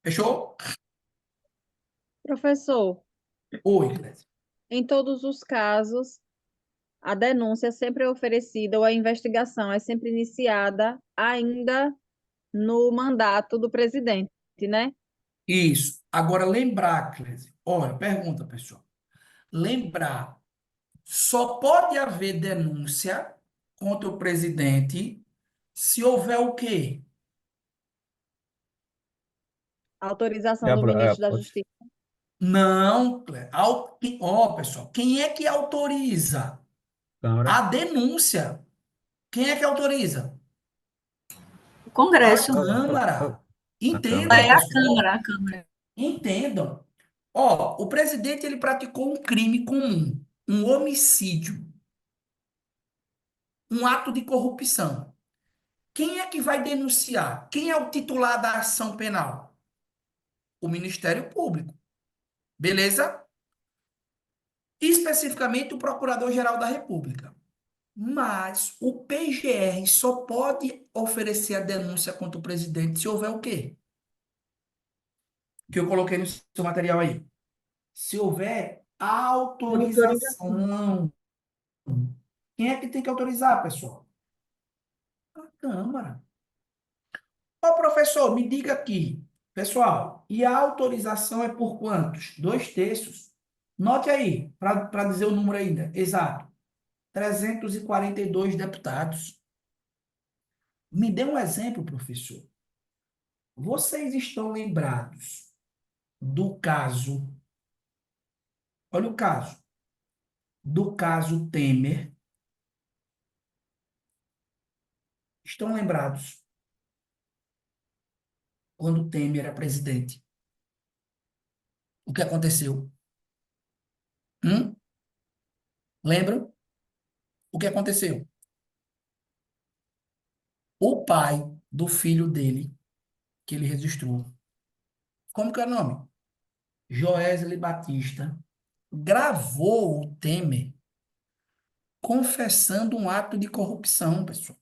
Fechou? Professor, Oi, Clésia. em todos os casos, a denúncia sempre é oferecida ou a investigação é sempre iniciada ainda no mandato do presidente, né? Isso. Agora, lembrar, Clésia. Olha, pergunta, pessoal. Lembrar, só pode haver denúncia contra o presidente se houver o quê? Autorização do ministro da Justiça. Não, Clésia. Ó, pessoal, quem é que autoriza Câmara. a denúncia? Quem é que autoriza? O A Congresso. Câmara. A Entendam, Câmara. É a pessoal. Câmara, a Câmara. Entendam. Ó, o presidente ele praticou um crime comum, um homicídio, um ato de corrupção. Quem é que vai denunciar? Quem é o titular da ação penal? O Ministério Público. Beleza? Especificamente o Procurador-Geral da República. Mas o PGR só pode oferecer a denúncia contra o presidente se houver o quê? Que eu coloquei no seu material aí. Se houver Autorização. autorização. Quem é que tem que autorizar, pessoal? A Câmara. Ô, professor, me diga aqui. Pessoal, e a autorização é por quantos? 2/3. Note aí, para dizer o número ainda, exato. 342 deputados. Me dê um exemplo, professor. Vocês estão lembrados do caso, olha o caso, do caso Temer? Estão lembrados quando Temer era presidente? O que aconteceu? Hum? Lembram? O que aconteceu? O pai do filho dele, que ele registrou, como que é o nome? Joesley Batista, gravou o Temer confessando um ato de corrupção, pessoal.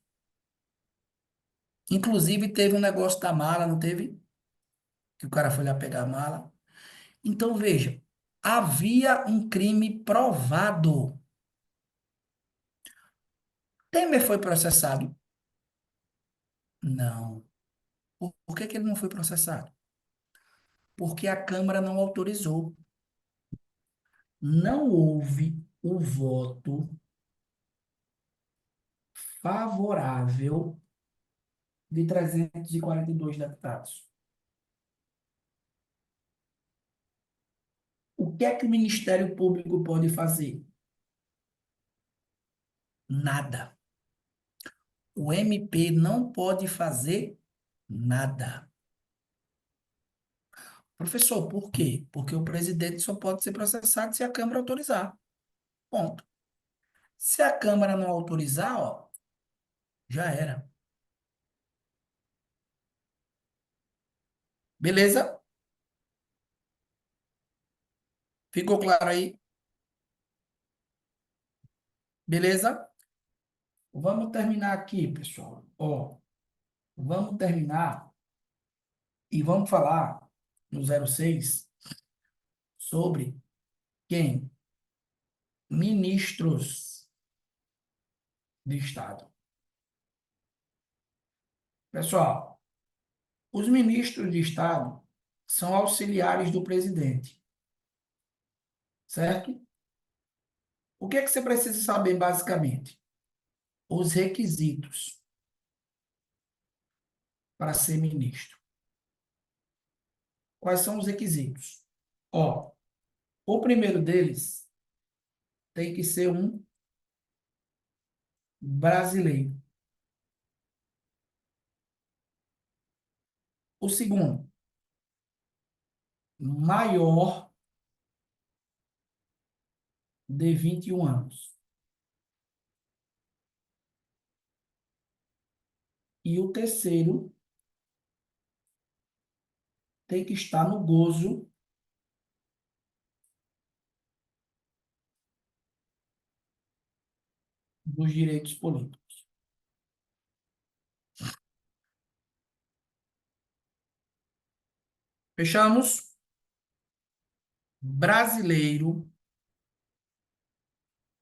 Inclusive, teve um negócio da mala, não teve? Que o cara foi lá pegar a mala. Então, veja, havia um crime provado. Temer foi processado? Não. Por que que ele não foi processado? Porque a Câmara não autorizou. Não houve o voto favorável de 342 deputados. O que é que o Ministério Público pode fazer? Nada. O MP não pode fazer nada. Professor, por quê? Porque o presidente só pode ser processado se a Câmara autorizar. Ponto. Se a Câmara não autorizar, ó, já era. Beleza? Ficou claro aí? Beleza? Vamos terminar aqui, pessoal. Ó, vamos terminar e vamos falar no 06 sobre quem? Ministros de Estado. Pessoal, os ministros de Estado são auxiliares do presidente, certo? O que é que você precisa saber, basicamente? Os requisitos para ser ministro. Quais são os requisitos? Ó, o primeiro deles tem que ser um brasileiro. O segundo, maior de 21 anos. E o terceiro tem que estar no gozo dos direitos políticos. Fechamos? Brasileiro,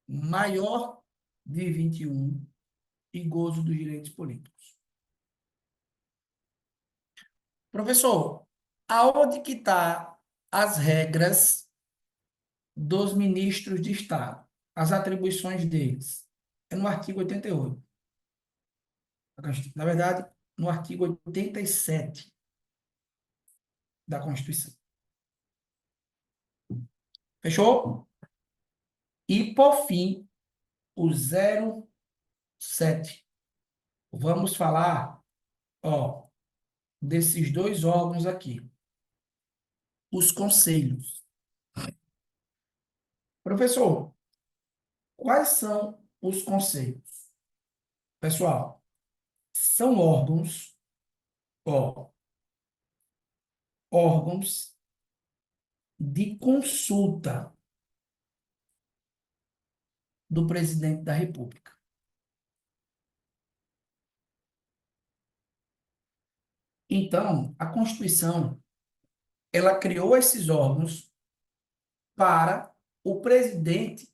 maior de 21 e gozo dos direitos políticos. Professor, aonde que está as regras dos ministros de Estado? As atribuições deles? É no artigo 88. Na verdade, no artigo 87 da Constituição. Fechou? E, por fim, o 07. Vamos falar, ó, desses dois órgãos aqui. Os conselhos. Professor, quais são os conselhos? Pessoal, são órgãos, ó, órgãos de consulta do presidente da República. Então, a Constituição, ela criou esses órgãos para o presidente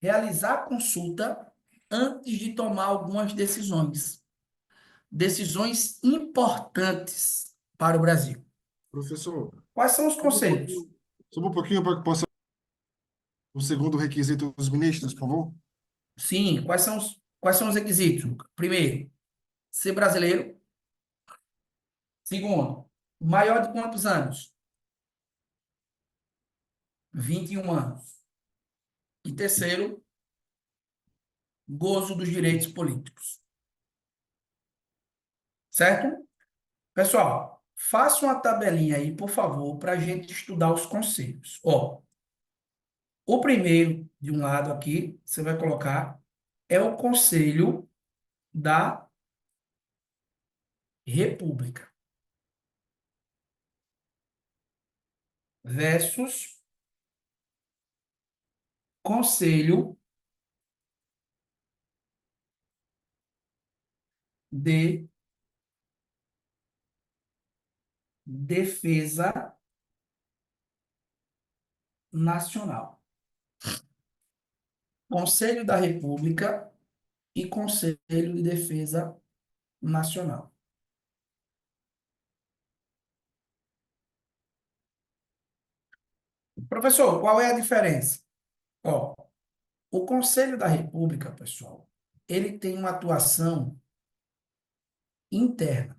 realizar consulta antes de tomar algumas decisões. Decisões importantes para o Brasil. Professor, Quais são os sobe um conselhos? pouquinho, sobe um pouquinho para que possa o segundo requisito dos ministros, por favor. Sim, quais são os requisitos? Primeiro, ser brasileiro. Segundo, maior de quantos anos? 21 anos. E terceiro, gozo dos direitos políticos. Certo? Pessoal, faça uma tabelinha aí, por favor, para a gente estudar os conselhos. Ó, o primeiro, de um lado aqui, você vai colocar, é o Conselho da República versus Conselho de Defesa Nacional. Conselho da República e Conselho de Defesa Nacional. Professor, qual é a diferença? Ó, o Conselho da República, pessoal, ele tem uma atuação interna.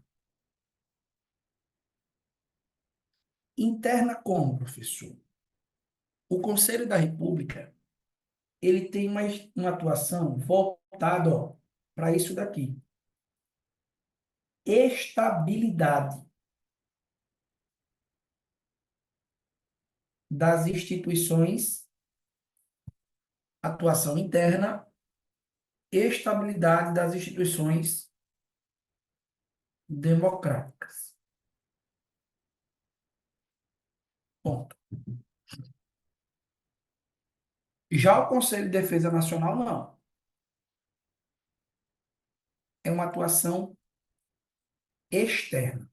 Interna como, professor? O Conselho da República, ele tem uma atuação voltada, ó, para isso daqui. Estabilidade das instituições, atuação interna, estabilidade das instituições democráticas. Ponto. Já o Conselho de Defesa Nacional, não. É uma atuação externa.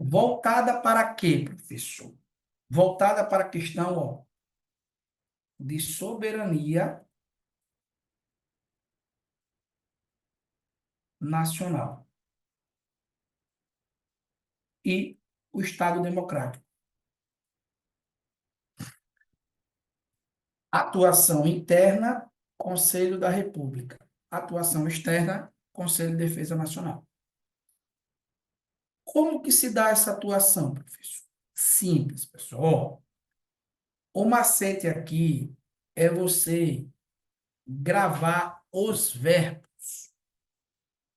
Voltada para quê, professor? Voltada para a questão, ó, de soberania nacional e o Estado democrático. Atuação interna, Conselho da República. Atuação externa, Conselho de Defesa Nacional. Como que se dá essa atuação, professor? Simples, pessoal. O macete aqui é você gravar os verbos,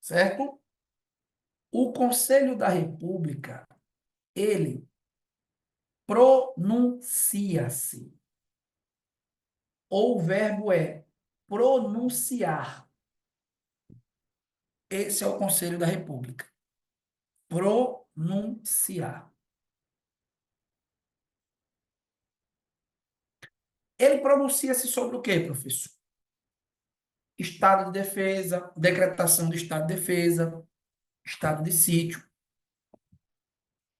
certo? O Conselho da República, ele pronuncia-se. Ou o verbo é pronunciar. Esse é o Conselho da República. Pronunciar. Ele pronuncia-se sobre o quê, professor? Estado de defesa, decretação do estado de defesa, estado de sítio,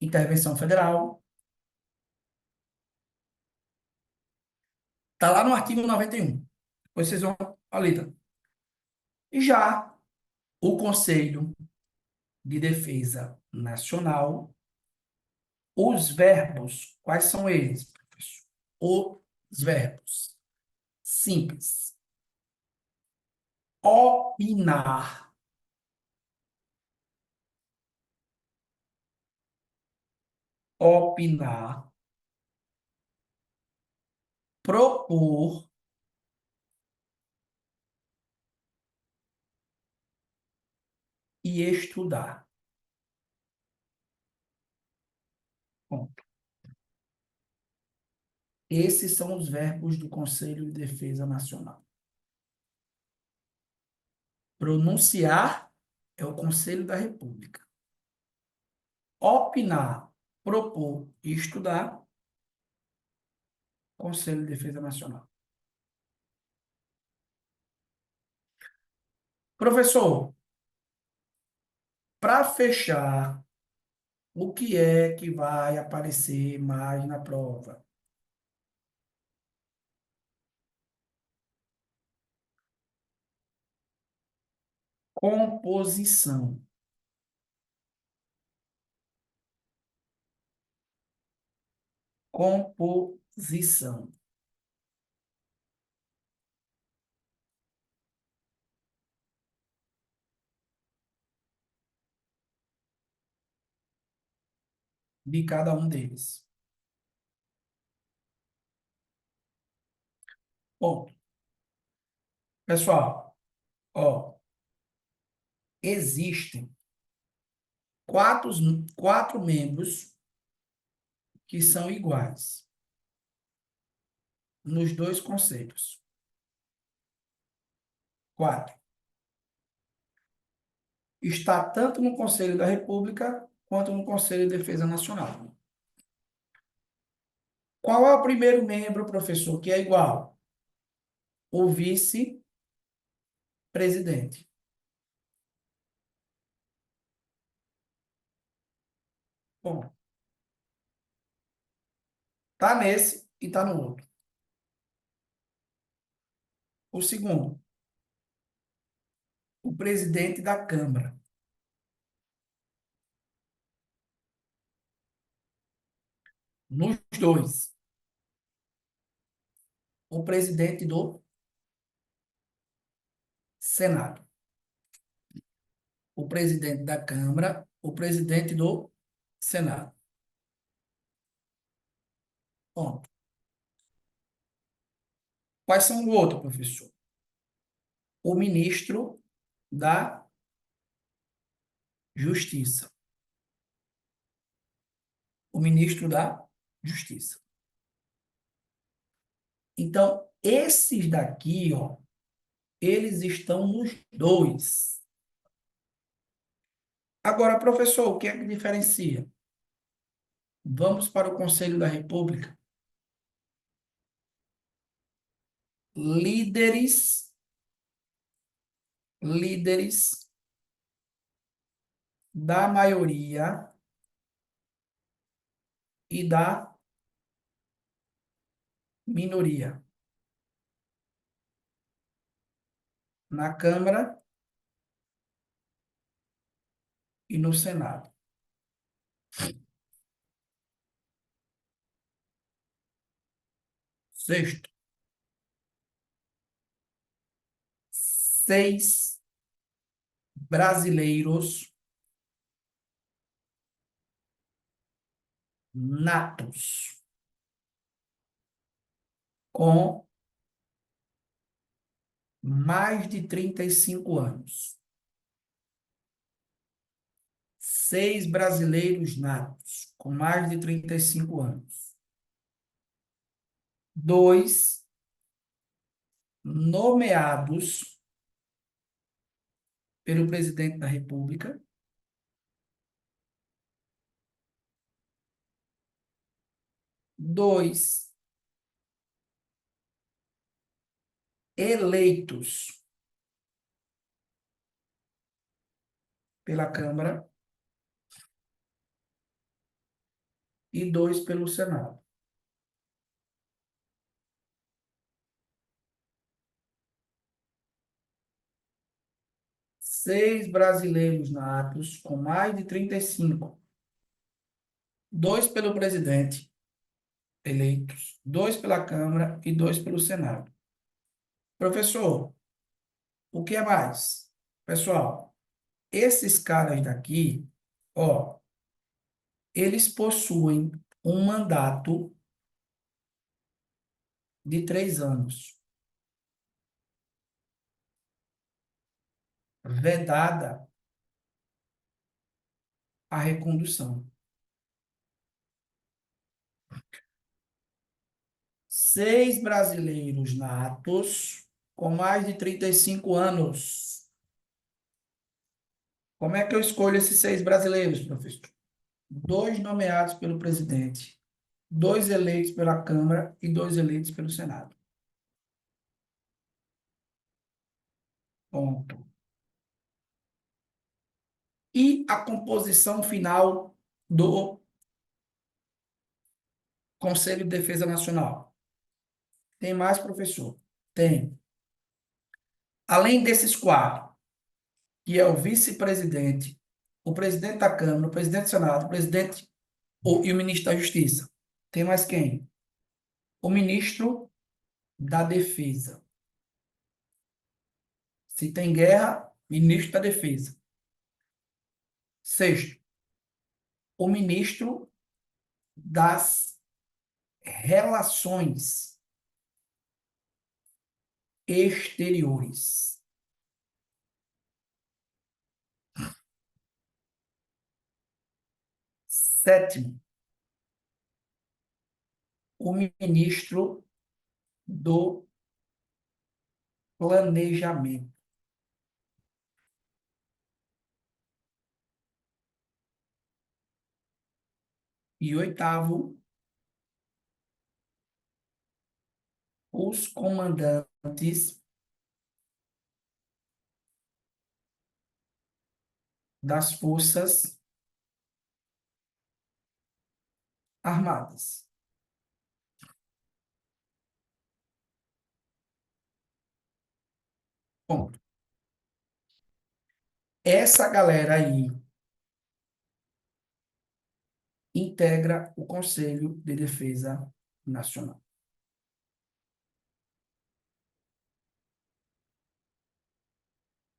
intervenção federal. Está lá no artigo 91. Depois vocês vão ali. Tá? Já o Conselho de Defesa Nacional, os verbos, quais são eles, professor? Os verbos. Simples. Opinar. Opinar. Propor. E estudar. Ponto. Esses são os verbos do Conselho de Defesa Nacional. Pronunciar é o Conselho da República. Opinar, propor e estudar, Conselho de Defesa Nacional. Professor, para fechar, o que é que vai aparecer mais na prova? Composição. Composição. De cada um deles. Ponto. Pessoal, ó, existem quatro membros que são iguais nos dois conceitos. 4. Está tanto no Conselho da República quanto no Conselho de Defesa Nacional. Qual é o primeiro membro, professor, que é igual? O vice-presidente. Bom, tá nesse e tá no outro. O segundo, o presidente da Câmara. Nos dois, o presidente do Senado. O presidente da Câmara, o presidente do Senado. Ponto. Quais são o outro, professor? O ministro da Justiça. O ministro da Justiça. Então, esses daqui, ó, eles estão nos dois. Agora, professor, o que é que diferencia? Vamos para o Conselho da República. Líderes da maioria e da minoria. Na Câmara e no Senado. Sexto, 6 brasileiros natos com mais de 35 anos. 6 brasileiros natos com mais de 35 anos. 2 nomeados pelo presidente da República. 2 eleitos pela Câmara e 2 pelo Senado. Seis brasileiros natos com mais de 35. 2 pelo presidente eleitos, 2 pela Câmara e 2 pelo Senado. Professor, o que é mais? Pessoal, esses caras daqui, ó, eles possuem um mandato de 3 anos. Vedada a recondução. 6 brasileiros natos com mais de 35 anos. Como é que eu escolho esses 6 brasileiros, professor? 2 nomeados pelo presidente, 2 eleitos pela Câmara e 2 eleitos pelo Senado. Ponto. E a composição final do Conselho de Defesa Nacional? Tem mais, professor? Tem. Além desses 4, que é o vice-presidente, o presidente da Câmara, o presidente do Senado, o presidente e o ministro da Justiça. Tem mais quem? O ministro da Defesa. Se tem guerra, ministro da Defesa. Sexto, o ministro das Relações Exteriores. Sétimo, o ministro do Planejamento. E oitavo, os comandantes das Forças Armadas. Ponto. Essa galera aí integra o Conselho de Defesa Nacional.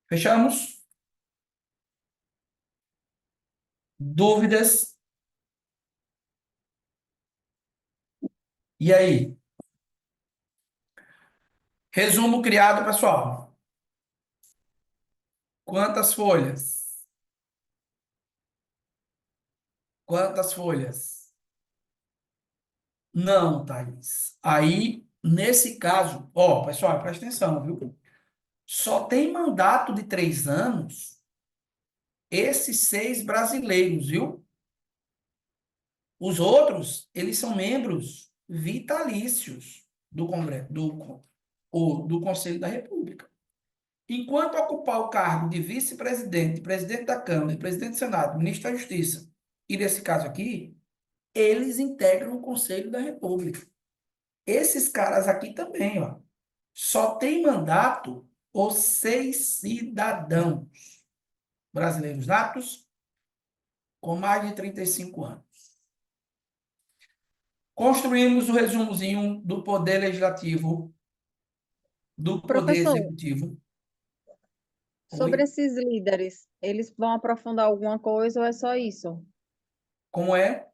Fechamos? Dúvidas? E aí? Resumo criado, pessoal. Quantas folhas? Quantas folhas? Não, Thaís. Aí, nesse caso, ó, pessoal, presta atenção, viu? Só tem mandato de 3 anos esses 6 brasileiros, viu? Os outros, eles são membros vitalícios do Congresso, do Conselho da República. Enquanto ocupar o cargo de vice-presidente, presidente da Câmara, presidente do Senado, ministro da Justiça, e nesse caso aqui, eles integram o Conselho da República. Esses caras aqui também, ó, só tem mandato os 6 cidadãos brasileiros natos com mais de 35 anos. Construímos o resumozinho do poder legislativo, do poder Professor, executivo. sobre Oi? esses líderes, eles vão aprofundar alguma coisa ou é só isso? Como é?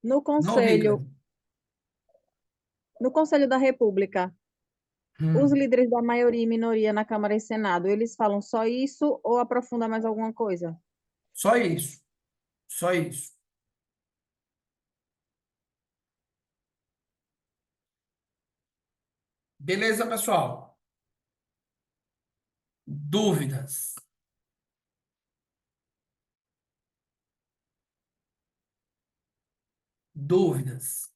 No Não ouvi, Conselho, Cleber. no Conselho da República, os líderes da maioria e minoria na Câmara e Senado, eles falam só isso ou aprofunda mais alguma coisa? Só isso. Só isso. Beleza, pessoal? Dúvidas? Dúvidas?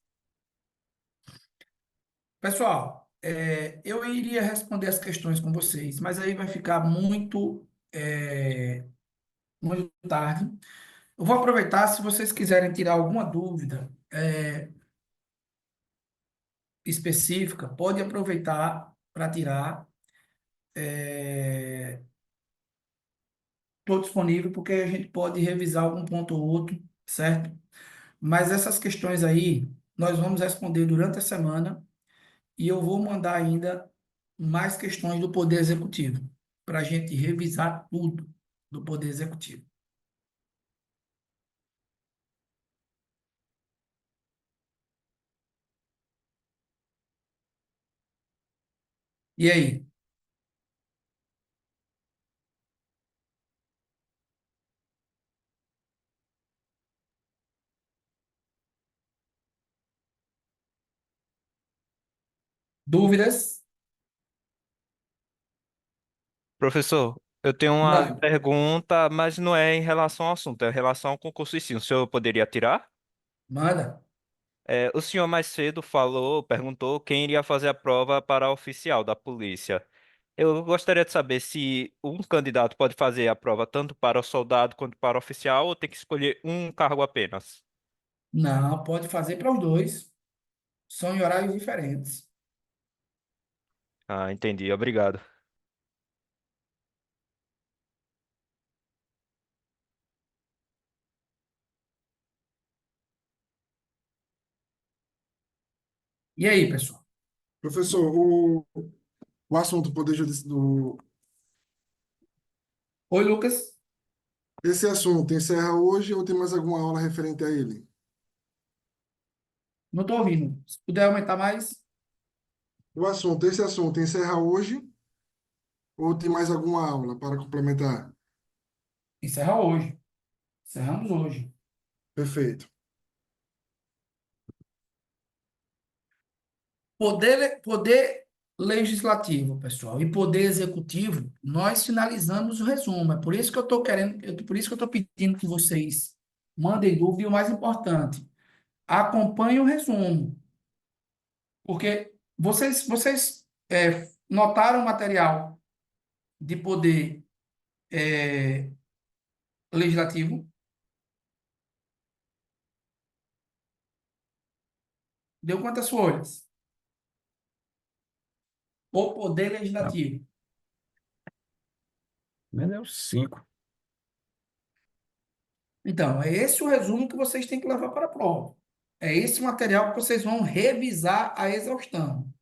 Pessoal, eu iria responder as questões com vocês, mas aí vai ficar muito tarde. Eu vou aproveitar, se vocês quiserem tirar alguma dúvida específica, pode aproveitar para tirar. Estou disponível porque a gente pode revisar algum ponto ou outro, certo? Mas essas questões aí, nós vamos responder durante a semana e eu vou mandar ainda mais questões do Poder Executivo, para a gente revisar tudo do Poder Executivo. E aí? Dúvidas? Professor, eu tenho uma Manda, pergunta, mas não é em relação ao assunto, é em relação ao concurso em si. O senhor poderia tirar? manda. O senhor mais cedo falou, perguntou quem iria fazer a prova para oficial da polícia. Eu gostaria de saber se um candidato pode fazer a prova tanto para o soldado quanto para o oficial ou tem que escolher um cargo apenas? Não, pode fazer para os dois. São em horários diferentes. Ah, entendi. Obrigado. E aí, pessoal? Professor, o assunto Poder Judiciário, Oi, Lucas. esse assunto encerra hoje ou tem mais alguma aula referente a ele? Não estou ouvindo. Se puder aumentar mais, Esse assunto encerra hoje ou tem mais alguma aula para complementar? encerra hoje. Encerramos hoje. Perfeito. Poder legislativo, pessoal, e poder executivo, nós finalizamos o resumo. É por isso que eu estou querendo, por isso que eu estou pedindo que vocês mandem dúvida e o mais importante, acompanhem o resumo, porque vocês notaram o material de poder legislativo, Deu quantas folhas? O Poder Tá. Legislativo. Meu Deus, 5. Então, é esse o resumo que vocês têm que levar para a prova. É esse material que vocês vão revisar a exaustão.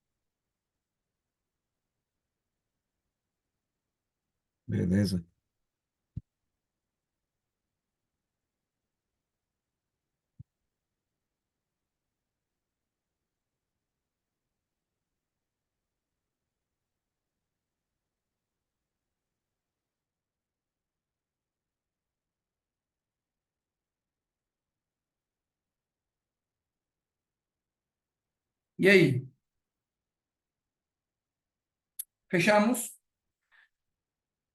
Beleza. E aí? Fechamos?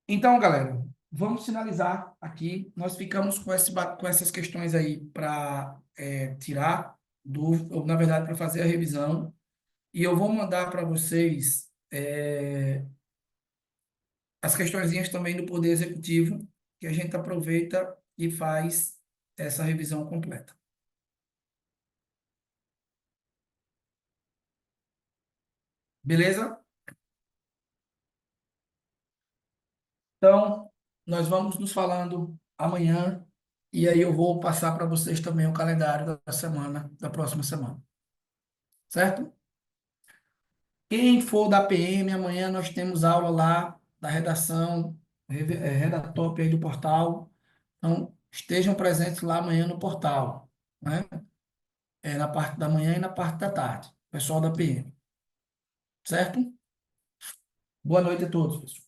Então, galera, vamos finalizar aqui. Nós ficamos com essas questões aí para tirar ou, na verdade, para fazer a revisão. E eu vou mandar para vocês as questõezinhas também do Poder Executivo, que a gente aproveita e faz essa revisão completa. Beleza? Então, nós vamos nos falando amanhã e aí eu vou passar para vocês também o calendário da semana, da próxima semana. Certo? Quem for da PM, amanhã nós temos aula lá da redação, redatória aí do portal. Então, estejam presentes lá amanhã no portal, né? Na parte da manhã e na parte da tarde, pessoal da PM. Certo? Boa noite a todos, pessoal.